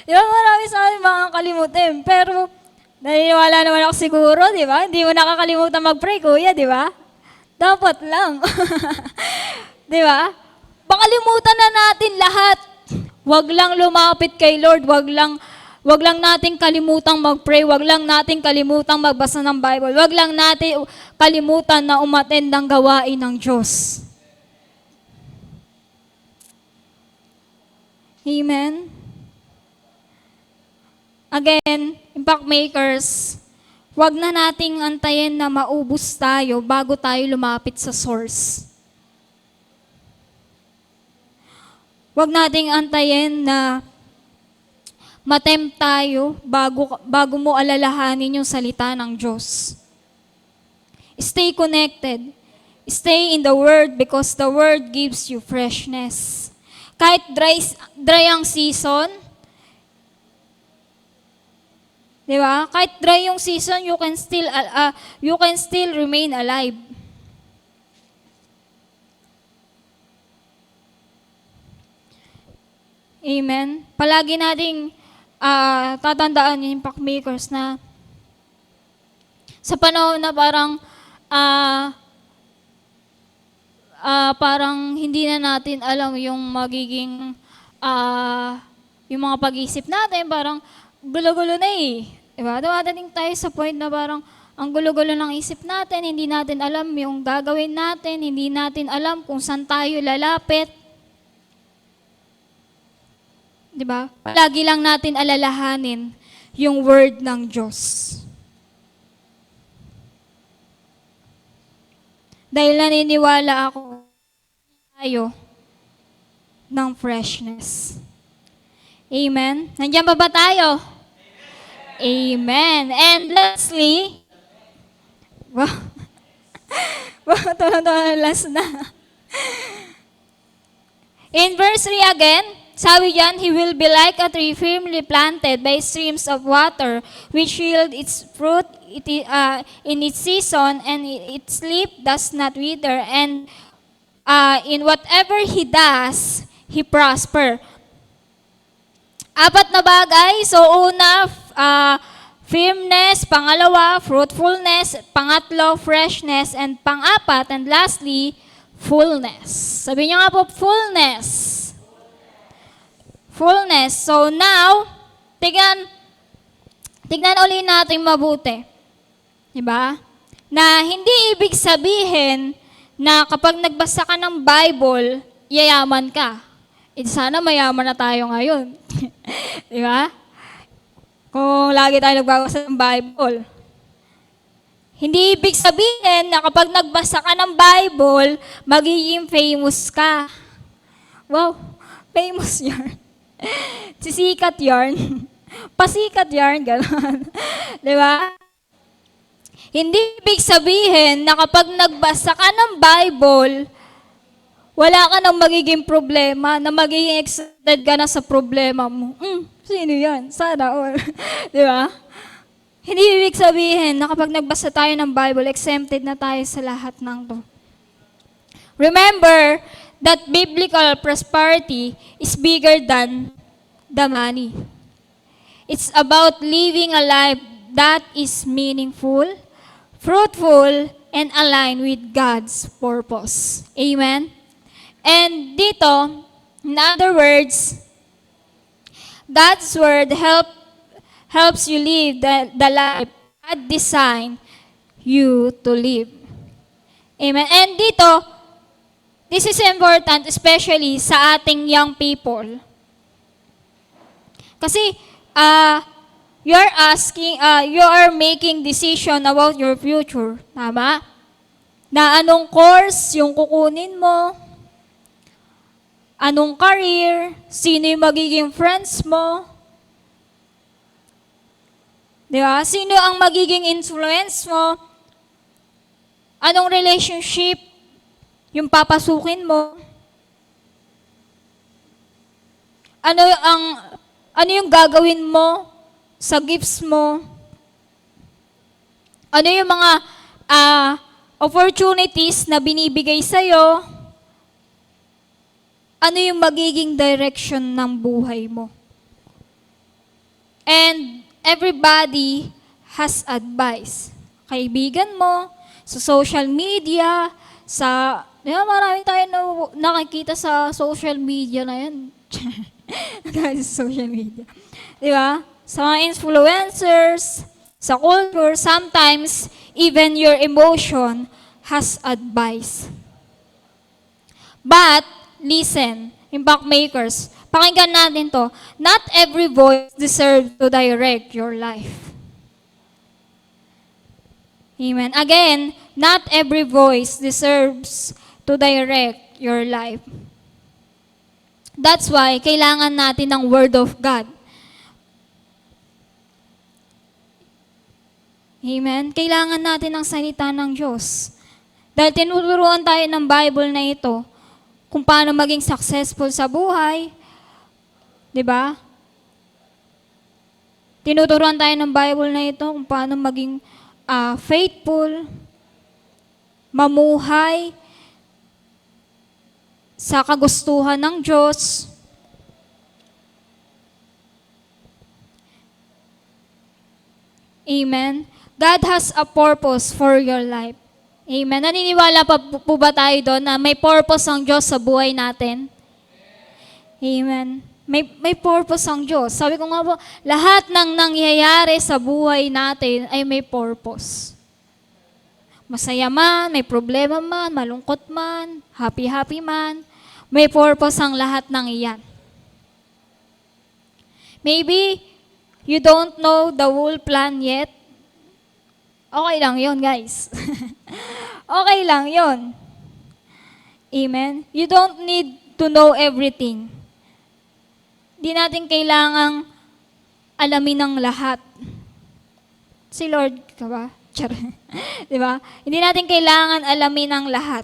Di ba? Marami sa akin mga kalimutin. Pero, naniniwala naman ako siguro, di ba? Hindi mo nakakalimutan mag-pray, Kuya, di ba? Dapat lang. Di ba? Pakalimutan na natin lahat. Wag lang lumapit kay Lord. Wag lang natin kalimutang mag-pray. Wag lang natin kalimutang magbasa ng Bible. Wag lang natin kalimutan na umattend ng gawain ng Diyos. Amen? Again, impact makers, wag na nating antayin na maubos tayo bago tayo lumapit sa source. Wag nating antayin na matempt tayo bago mo alalahanin yung salita ng Diyos. Stay connected. Stay in the Word because the Word gives you freshness. Kahit dry ang season, di ba? Kahit dry yung season, you can still remain alive. Amen. Palagi nating tatandaan yung impact makers na sa panahon na parang hindi na natin alam yung magiging yung mga pag-iisip natin, parang gulo-gulo na eh. Diba? Dumadating tayo sa point na parang ang gulo-gulo ng isip natin, hindi natin alam yung gagawin natin, hindi natin alam kung saan tayo lalapit. Diba? Lagi lang natin alalahanin yung word ng Diyos. Dahil naniniwala ako tayo ng freshness. Amen? Nandiyan ba tayo? Amen. And lastly, wow, last na. In verse 3 again, sabi diyan, he will be like a tree firmly planted by streams of water, which yield its fruit in its season, and its leaf does not wither, and in whatever he does, he prosper. Apat na bagay. So, una, firmness. Pangalawa, fruitfulness. Pangatlo, freshness. And pang-apat, and lastly, fullness. Sabi niyo nga po, fullness. Fullness. So, now, tignan ulit natin mabuti. Diba? Na hindi ibig sabihin na kapag nagbasa ka ng Bible, yayaman ka. Sana mayaman na tayo ngayon. Di ba? Kung lagi tayo nagbabasa ng Bible. Hindi ibig sabihin na kapag nagbasa ka ng Bible, magiging famous ka. Wow, famous yarn. Sisikat yarn. Pasikat yarn, gano'n. Di ba? Hindi ibig sabihin na kapag nagbasa ka ng Bible, wala ka nang magiging problema, na magiging excited ka na sa problema mo. Sino yan? Sana all. Di ba? Hindi ibig sabihin na kapag nagbasa tayo ng Bible, exempted na tayo sa lahat ng to. Remember that biblical prosperity is bigger than the money. It's about living a life that is meaningful, fruitful, and aligned with God's purpose. Amen? And dito, in other words, God's word helps you live the life God designed you to live. Amen. And dito, this is important especially sa ating young people. Kasi you are making decision about your future. Tama? Na anong course yung kukunin mo, anong career, sino yung magiging friends mo, di ba? Sino ang magiging influence mo, anong relationship yung papasukin mo, ano yung gagawin mo sa gifts mo, ano yung mga opportunities na binibigay sa'yo, ano yung magiging direction ng buhay mo. And everybody has advice. Kaibigan mo, sa social media, marami tayo nakikita sa social media na yan. Sa social media. Di ba? Sa mga influencers, sa culture, sometimes even your emotion has advice. But, listen, impact makers, pakinggan natin to. Not every voice deserves to direct your life. Amen. Again, not every voice deserves to direct your life. That's why kailangan natin ng Word of God. Amen. Kailangan natin ng salita ng Diyos. Dahil tinuturuan tayo ng Bible na ito kung paano maging successful sa buhay. Di ba? Tinuturuan tayo ng Bible na ito kung paano maging faithful, mamuhay sa kagustuhan ng Diyos. Amen. God has a purpose for your life. Amen. Naniniwala pa po ba tayo doon na may purpose ang Diyos sa buhay natin? Amen. May purpose ang Diyos. Sabi ko nga po, lahat ng nangyayari sa buhay natin ay may purpose. Masaya man, may problema man, malungkot man, happy-happy man, may purpose ang lahat ng iyan. Maybe you don't know the whole plan yet. Okay lang yon, guys. Okay lang yon. Amen? You don't need to know everything. Di natin kailangang alamin ng lahat. Si Lord ka ba? Di ba? Hindi natin kailangan alamin ang lahat.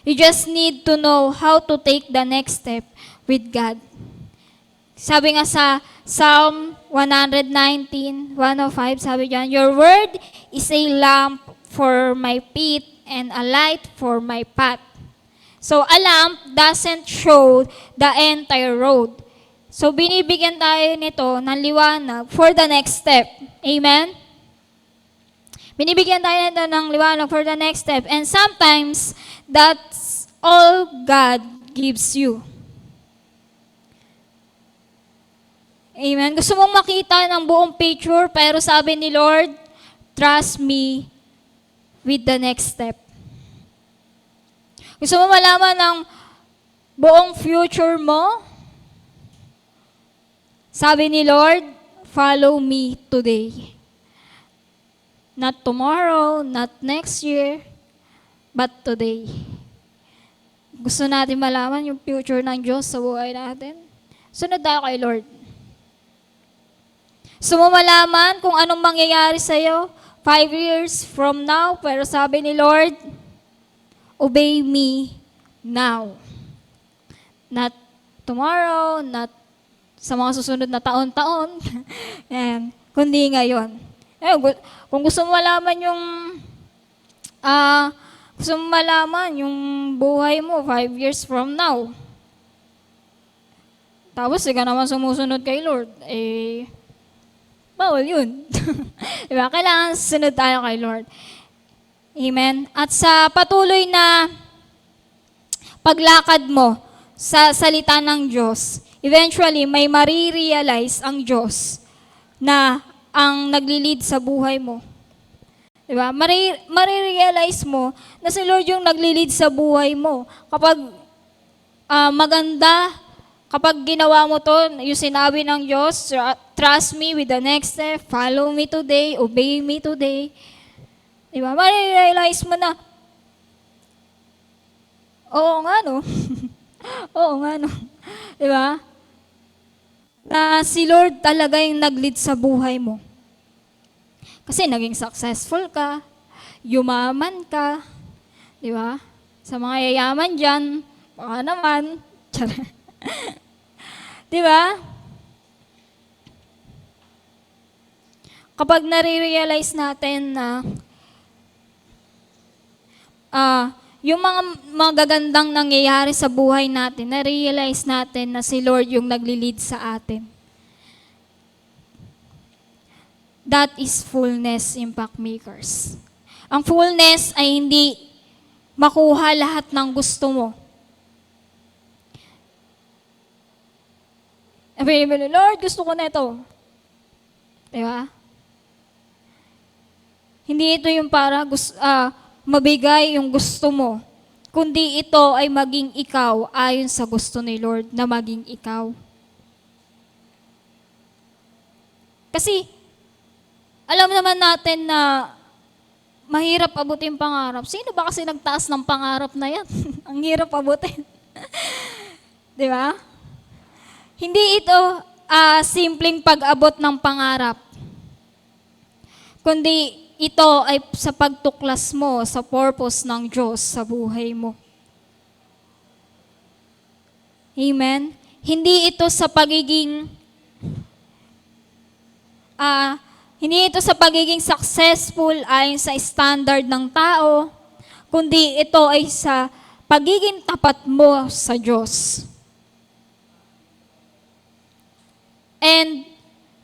You just need to know how to take the next step with God. Sabi nga sa Psalm 119:105, sabi diyan, Your word is a lamp for my feet and a light for my path. So a lamp doesn't show the entire road. So binibigyan tayo nito ng liwanag for the next step. Amen? Binibigyan tayo nito ng liwanag for the next step. And sometimes, that's all God gives you. Amen? Gusto mong makita ng buong picture, pero sabi ni Lord, trust me with the next step. Gusto mo malaman ng buong future mo? Sabi ni Lord, follow me today. Not tomorrow, not next year, but today. Gusto natin malaman yung future ng Diyos sa buhay natin? Sunod tayo kay Lord. Gusto mo malaman kung anong mangyayari sa'yo 5 years from now, pero sabi ni Lord, obey me now. Not tomorrow, not sa mga susunod na taon-taon, kundi ngayon. Kung gusto mo malaman yung buhay mo 5 years from now, tapos ikaw naman sumusunod kay Lord, bawal yun. Diba? Kailangan sunod tayo kay Lord. Amen? At sa patuloy na paglakad mo sa salita ng Diyos, eventually may marirealize ang Diyos na ang naglilid sa buhay mo. Diba? Marirealize mo na si Lord yung naglilid sa buhay mo. Kapag maganda, kapag ginawa mo to, yung sinabi ng Diyos, trust me with the next step, follow me today, obey me today. Diba? Marirealize mo na, oo nga no. Oo nga no. Diba? Na si Lord talaga yung nag-lead sa buhay mo. Kasi naging successful ka, yumaman ka, di ba? Sa mga yayaman dyan, baka naman, di ba? Kapag nare-realize natin na yung mga magagandang nangyayari sa buhay natin, na-realize natin na si Lord yung nagli-lead sa atin. That is fullness, impact makers. Ang fullness ay hindi makuha lahat ng gusto mo. Sabi mo, Lord, gusto ko na ito. Diba? Hindi ito yung para mabigay yung gusto mo, kundi ito ay maging ikaw ayon sa gusto ni Lord na maging ikaw. Kasi, alam naman natin na mahirap abutin pangarap. Sino ba kasi nagtaas ng pangarap na yan? Ang hirap abutin. Di ba? Hindi ito simpleng pag-abot ng pangarap, kundi ito ay sa pagtuklas mo sa purpose ng Diyos sa buhay mo. Amen? Hindi ito sa pagiging successful ayon sa standard ng tao, kundi ito ay sa pagiging tapat mo sa Diyos. And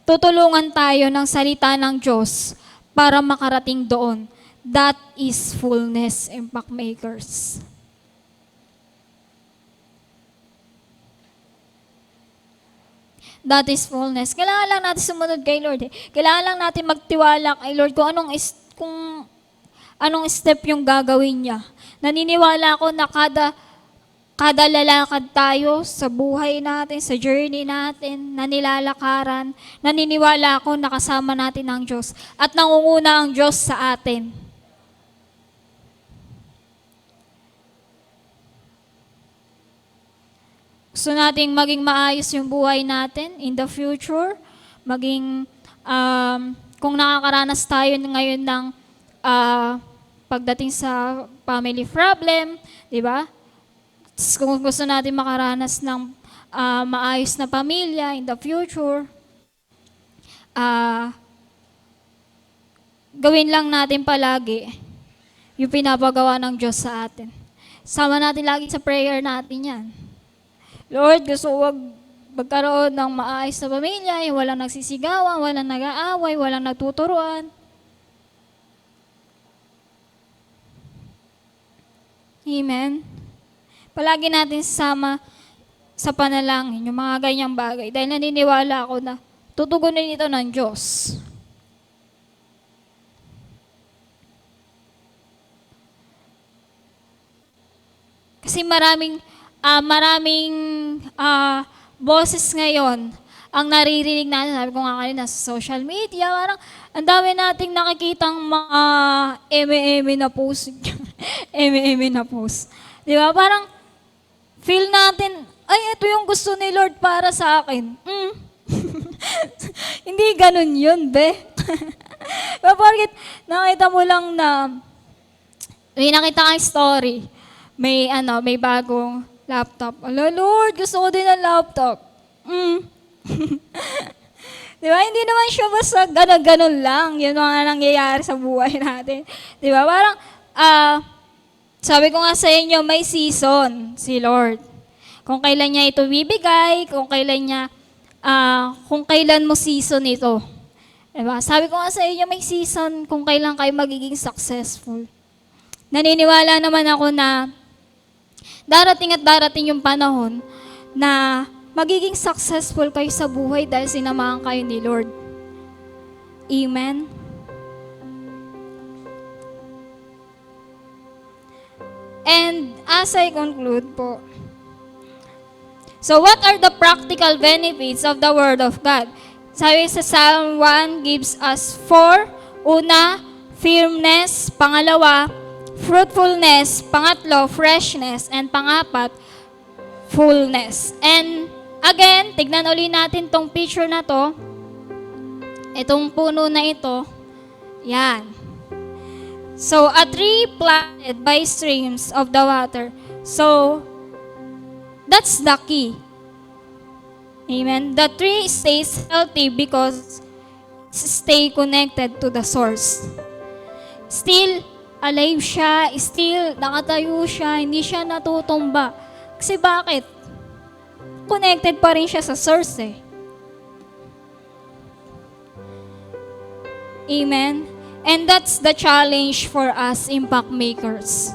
tutulungan tayo ng salita ng Diyos para makarating doon. That is fullness, impact makers. That is fullness. Kailangan lang natin sumunod kay Lord. Kailangan lang natin magtiwala kay Lord kung anong step yung gagawin niya. Naniniwala ako na kada lalakad tayo sa buhay natin, sa journey natin, na nilalakaran, naniniwala ako na kasama natin ang Diyos at nangunguna ang Diyos sa atin. Gusto nating maging maayos yung buhay natin in the future, maging, kung nakakaranas tayo ngayon ng pagdating sa family problem, Di ba? Kung gusto natin makaranas ng maayos na pamilya in the future, gawin lang natin palagi yung pinapagawa ng Diyos sa atin. Sama natin lagi sa prayer natin yan. Lord, gusto ko magkaroon ng maayos na pamilya, yung walang nagsisigawan, walang nag-aaway, walang nagtuturuan. Amen. Palagi natin sama sa panalangin yung mga ganyang bagay dahil naniniwala ako na tutugunin ito ng Diyos. Kasi maraming boses ngayon ang naririnig natin. Sabi ko nga kanina sa social media, parang ang dami nating nakikitang mga eme-eme na post. eme-eme na post. Di ba? Parang feel natin, ay, ito yung gusto ni Lord para sa akin. Hindi ganun yun, be. Bakit nakita mo lang na may nakita kang story, may bagong laptop. Ala, Lord, gusto ko din ng laptop. Di ba? Hindi naman siya basta ganon lang. Yun mga nangyayari sa buhay natin. Di ba? Parang, sabi ko nga sa inyo, may season si Lord. Kung kailan niya ito bibigay, kung kailan mo season ito. Diba? Sabi ko nga sa inyo, may season kung kailan kayo magiging successful. Naniniwala naman ako na darating yung panahon na magiging successful kayo sa buhay dahil sinamahan kayo ni Lord. Amen? And as I conclude po, so what are the practical benefits of the Word of God? Sabi sa Psalm 1 gives us 4. Una, firmness. Pangalawa, fruitfulness. Pangatlo, freshness. And pangapat, fullness. And again, tignan ulit natin tong picture na to. Itong puno na ito. Yan. So, a tree planted by streams of the water. So, that's the key. Amen. The tree stays healthy because stay connected to the source. Still alive siya, still nakatayo siya, hindi siya natutumba. Kasi bakit? Connected pa rin siya sa source eh. Amen. And that's the challenge for us impact makers.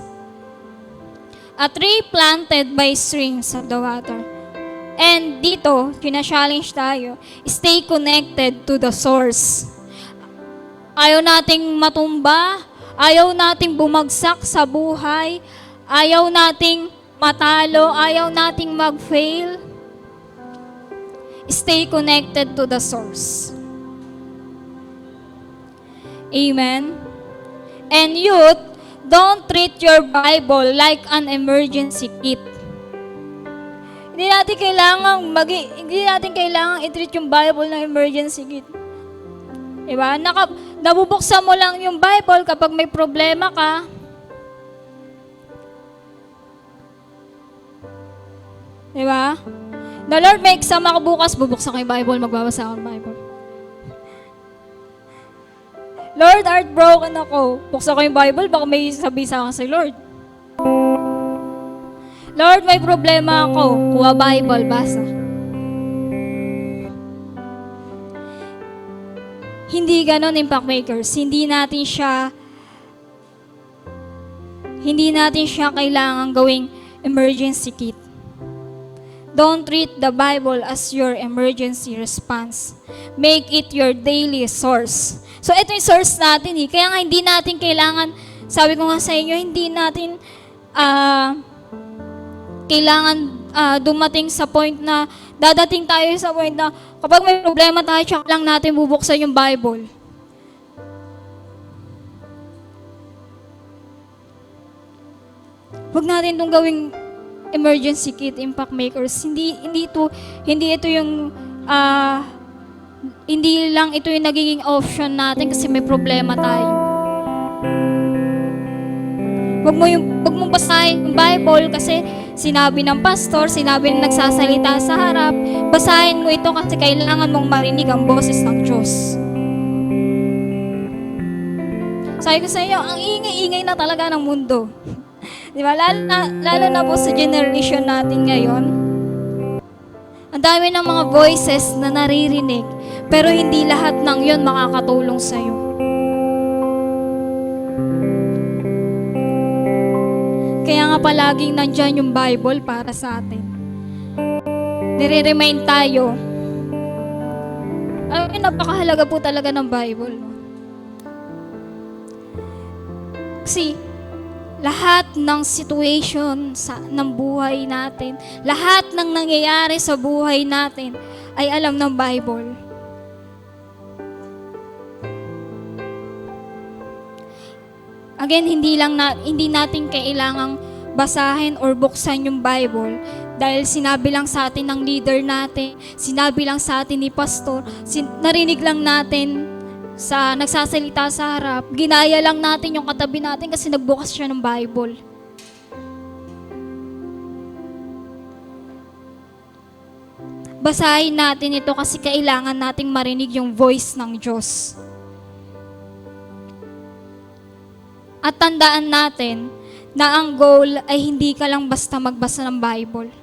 A tree planted by streams of the water. And dito, kina-challenge tayo, stay connected to the source. Ayaw nating matumba, ayaw nating bumagsak sa buhay, ayaw nating matalo, ayaw nating mag-fail. Stay connected to the source. Amen? And youth, don't treat your Bible like an emergency kit. Hindi natin kailangan i-treat yung Bible na emergency kit. Diba? Nabubuksan mo lang yung Bible kapag may problema ka. Diba? The Lord may exam ako bukas, bubuksan ko yung Bible, magbabasa ako ng Bible. Lord, heartbroken ako. Buksan ko yung Bible, baka may sabi sa akin sa Lord. Lord, may problema ako. Kuha Bible, basa. Hindi ganon, impact makers. Hindi natin siya kailangan gawing emergency kit. Don't treat the Bible as your emergency response. Make it your daily source. So, ito yung source natin eh. Kaya nga hindi natin kailangan, sabi ko nga sa inyo, hindi natin kailangan dumating sa point na, dadating tayo sa point na, kapag may problema tayo, tsaka lang natin bubuksan yung Bible. Huwag natin itong gawing emergency kit, impact makers. Hindi lang ito yung nagiging option natin kasi may problema tayo. Wag mong basahin yung Bible kasi sinabi ng pastor, sinabi ng nagsasalita sa harap. Basahin mo ito kasi kailangan mong marinig ang boses ng Diyos. Sabi ko sa inyo, ang ingay-ingay na talaga ng mundo. Di ba? Lalo na po sa generation natin ngayon. Ang dami ng mga voices na naririnig, pero hindi lahat ng yon makakatulong sa'yo. Kaya nga palaging nandyan yung Bible para sa atin. Nire-remind tayo. Alam mo, napakahalaga po talaga ng Bible. No? Kasi, lahat ng situation ng buhay natin, lahat ng nangyayari sa buhay natin, ay alam ng Bible. Again, hindi natin kailangang basahin or buksan yung Bible dahil sinabi lang sa atin ng leader natin, sinabi lang sa atin ni pastor, narinig lang natin sa nagsasalita sa harap, ginaya lang natin yung katabi natin kasi nagbukas siya ng Bible. Basahin natin ito kasi kailangan nating marinig yung voice ng Diyos. At tandaan natin na ang goal ay hindi ka lang basta magbasa ng Bible,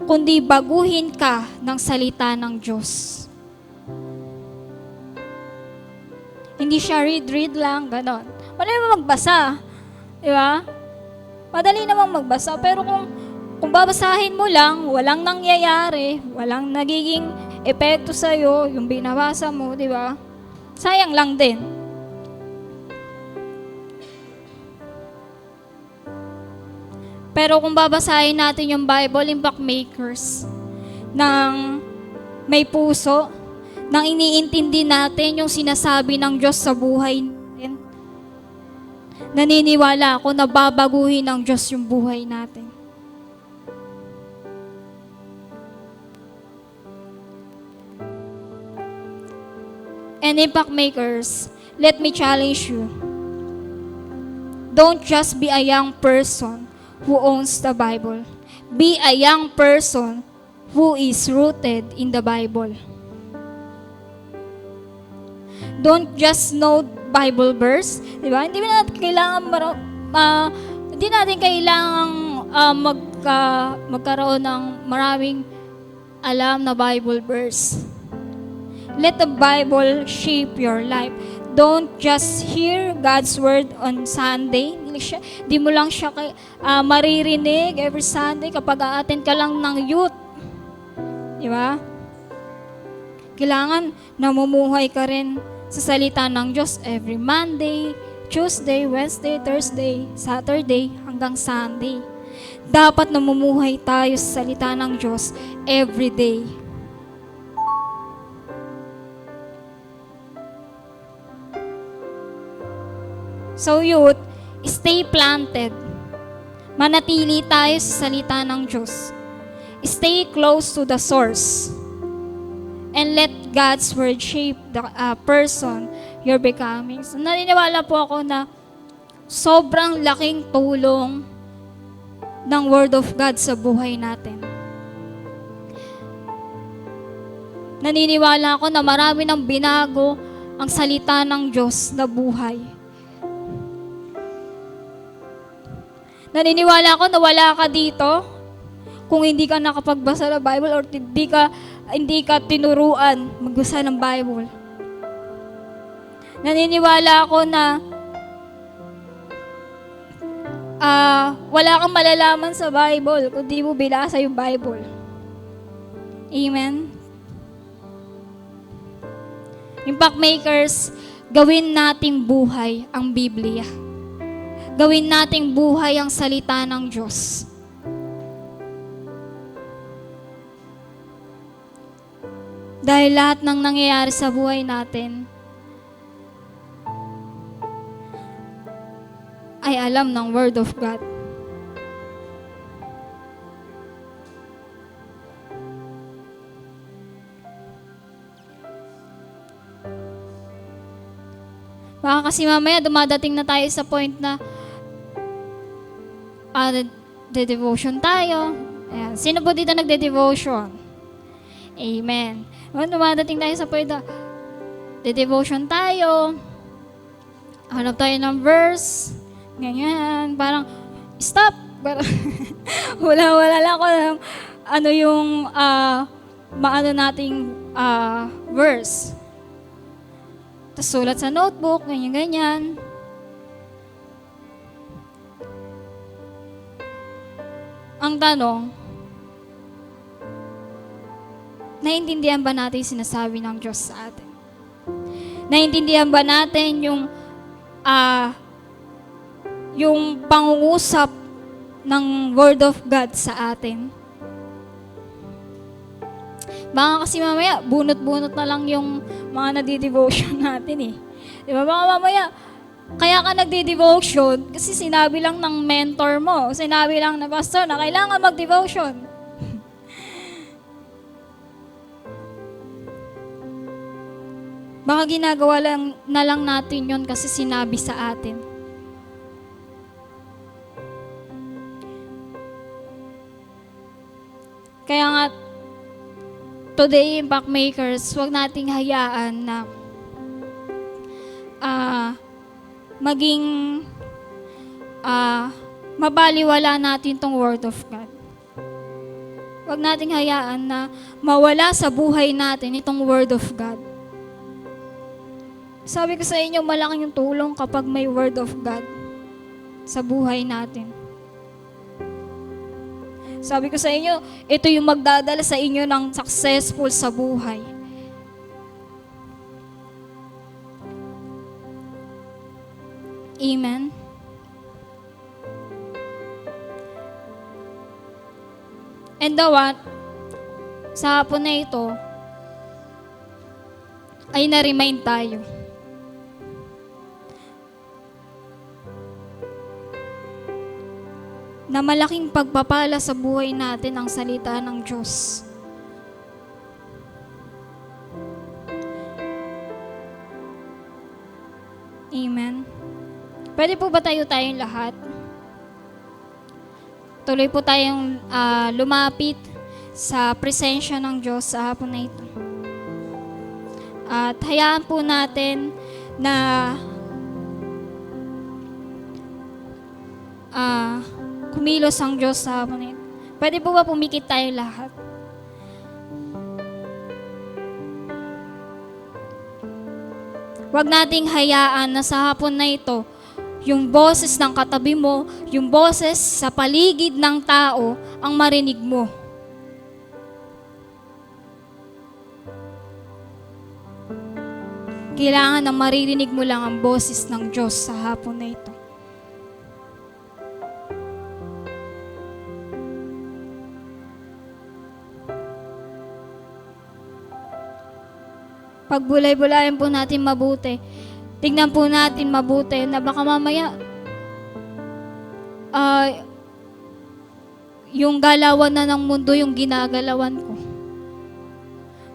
kundi baguhin ka ng salita ng Diyos. Hindi siya read lang, ganon. Madali naman magbasa. Di ba? Madali namang magbasa. Pero kung babasahin mo lang, walang nangyayari, walang nagiging epekto sa'yo, yung binabasa mo, di ba? Sayang lang din. Pero kung babasahin natin yung Bible, Impact Makers, ng may puso, nang iniintindi natin yung sinasabi ng Diyos sa buhay natin, naniniwala ako na babaguhin ng Diyos yung buhay natin. And Impact Makers, let me challenge you. Don't just be a young person who owns the Bible. Be a young person who is rooted in the Bible. Don't just know Bible verse, di ba? Hindi natin kailangan magkaroon ng maraming alam na Bible verse. Let the Bible shape your life. Don't just hear God's word on Sunday. Di mo lang siya maririnig every Sunday kapag a-attend ka lang ng youth. Di ba? Kailangan namumuhay ka rin sa salita ng Diyos every Monday, Tuesday, Wednesday, Thursday, Saturday, hanggang Sunday. Dapat namumuhay tayo sa salita ng Diyos every day. So youth, stay planted. Manatili tayo sa salita ng Diyos. Stay close to the source. And let God's word shape the person you're becoming. So, naniniwala po ako na sobrang laking tulong ng Word of God sa buhay natin. Naniniwala ako na marami nang binago ang salita ng Diyos na buhay. Naniniwala ako na wala ka dito kung hindi ka nakapagbasa ng Bible or hindi ka tinuruan magbasa ng Bible. Naniniwala ako na wala kang malalaman sa Bible kung di mo binasa yung Bible. Amen? Impact Makers, gawin nating buhay ang Biblia. Gawin nating buhay ang salita ng Diyos. Dahil lahat ng nangyayari sa buhay natin ay alam ng Word of God. Baka kasi mamaya dumadating na tayo sa point na de-devotion tayo. Ayan. Sino po dito nagde-devotion? Amen. Dumadating tayo sa point na de-devotion tayo. Hanap tayo ng verse. Ganyan. Parang, stop. Parang, wala lang ako ng ano yung maano nating verse. Tapos sulat sa notebook, ganyan. Ang tanong, naiintindihan ba natin yung sinasabi ng Diyos sa atin? Naiintindihan ba natin yung pangungusap ng Word of God sa atin? Baka kasi mamaya, bunot-bunot na lang yung mga nadi-devotion natin eh. Di ba? Baka mamaya, kaya ka nagdi-devotion kasi sinabi lang ng mentor mo, sinabi lang na pastor na kailangan mag-devotion. Baka ginagawa na lang natin yon kasi sinabi sa atin. Kaya nga, today, Impact Makers, huwag nating hayaan na maging mabaliwala natin tong Word of God. Huwag nating hayaan na mawala sa buhay natin itong Word of God. Sabi ko sa inyo, malaking yung tulong kapag may Word of God sa buhay natin. Sabi ko sa inyo, ito yung magdadala sa inyo ng successful sa buhay. Amen. And sa hapon na ito, ay na-remind tayo. Na malaking pagpapala sa buhay natin ang salita ng Diyos. Amen. Pwede po ba tayong lahat? Tuloy po tayong lumapit sa presensya ng Diyos sa hapon na ito. At hayaan po natin na kumilos ang Diyos sa hapon na ito. Pwede po ba pumikit tayo lahat? Huwag nating hayaan na sa hapon na ito, yung boses ng katabi mo, yung boses sa paligid ng tao, ang marinig mo. Kailangan na maririnig mo lang ang boses ng Diyos sa hapon na ito. Pagbulay-bulayan po natin mabuti. Tignan po natin mabuti na baka mamaya yung galawan na ng mundo yung ginagalawan ko.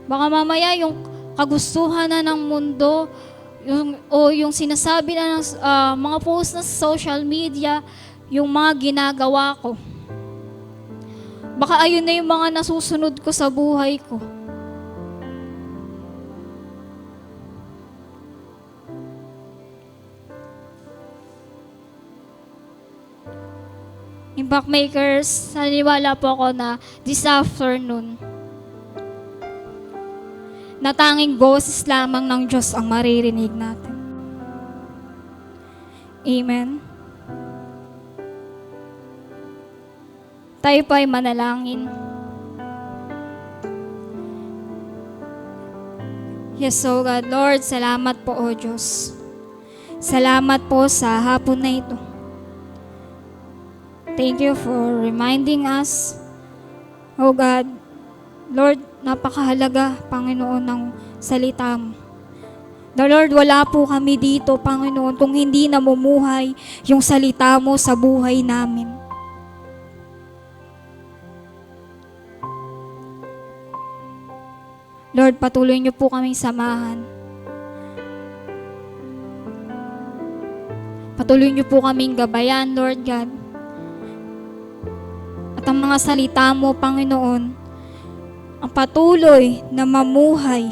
Baka mamaya yung kagustuhan na ng mundo yung sinasabi na ng mga post na sa social media, yung mga ginagawa ko. Baka ayun na yung mga nasusunod ko sa buhay ko. Impact Makers, naniwala po ako na this afternoon, na tanging boses lamang ng Diyos ang maririnig natin. Amen. Tayo po ay manalangin. Yes, so God, Lord, salamat po, O Diyos. Salamat po sa hapon na ito. Thank you for reminding us, oh God, Lord, napakahalaga, Panginoon, ng salita mo. The Lord, wala po kami dito, Panginoon, kung hindi namumuhay yung salita mo sa buhay namin. Lord, patuloy niyo po kaming samahan. Patuloy niyo po kaming gabayan, Lord God. mga salita mo, Panginoon, ang patuloy na mamuhay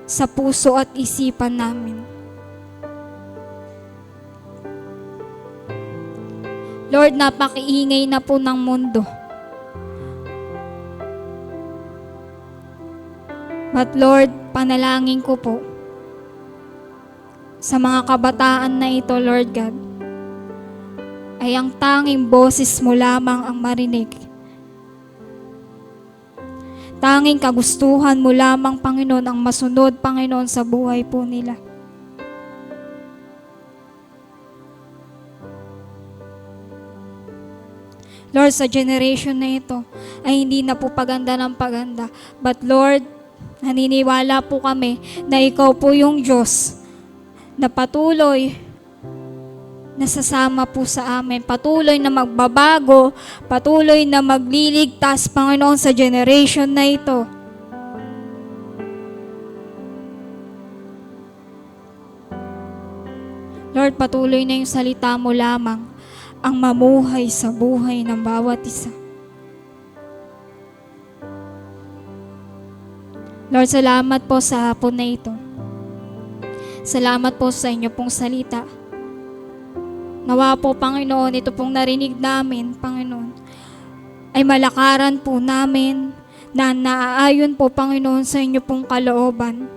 sa puso at isipan namin. Lord, napakiingay na po ng mundo. But Lord, panalangin ko po sa mga kabataan na ito, Lord God, ay ang tanging boses mo lamang ang marinig. Tanging kagustuhan mo lamang, Panginoon, ang masunod, Panginoon, sa buhay po nila. Lord, sa generation na ito ay hindi na po paganda ng paganda. But Lord, naniniwala po kami na Ikaw po yung Diyos na patuloy na sasama po sa amin, patuloy na magbabago, patuloy na magliligtas, Panginoon, sa generation na ito. Lord, patuloy na yung salita mo lamang ang mamuhay sa buhay ng bawat isa. Lord, salamat po sa hapon na ito. Salamat po sa inyo pong salita. Nawa po, Panginoon, ito pong narinig namin, Panginoon, ay malakaran po namin na naaayon po, Panginoon, sa inyo pong kalooban.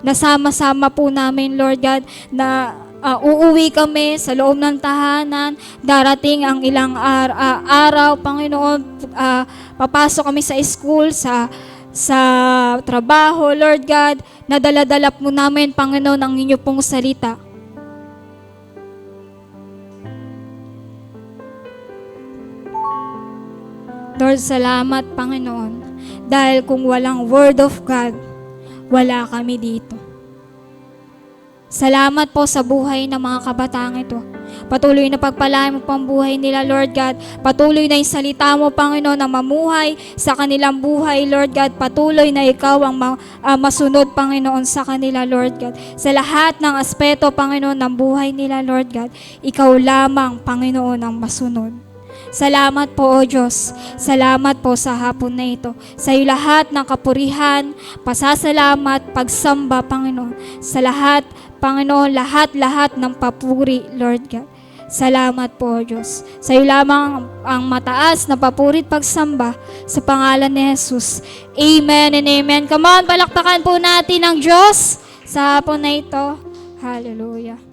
Nasama-sama po namin, Lord God, na uuwi kami sa loob ng tahanan, darating ang ilang araw, Panginoon, papasok kami sa school, sa trabaho, Lord God, nadala-dala po namin, Panginoon, ang inyo pong salita. Lord, salamat, Panginoon, dahil kung walang Word of God, wala kami dito. Salamat po sa buhay ng mga kabataang ito. Patuloy na pagpalain mo pang buhay nila, Lord God. Patuloy na yung salita mo, Panginoon, na mamuhay sa kanilang buhay, Lord God. Patuloy na ikaw ang masunod, Panginoon, sa kanila, Lord God. Sa lahat ng aspeto, Panginoon, ng buhay nila, Lord God, ikaw lamang, Panginoon, ang masunod. Salamat po, O Diyos. Salamat po sa hapon na ito. Sa iyo lahat ng kapurihan, pasasalamat, pagsamba, Panginoon. Sa lahat, Panginoon, lahat ng papuri, Lord God. Salamat po, O Diyos. Sa iyo lamang ang mataas na papuri at pagsamba sa pangalan ni Jesus. Amen and amen. Come on, palakpakan po natin ang Diyos sa hapon na ito. Hallelujah.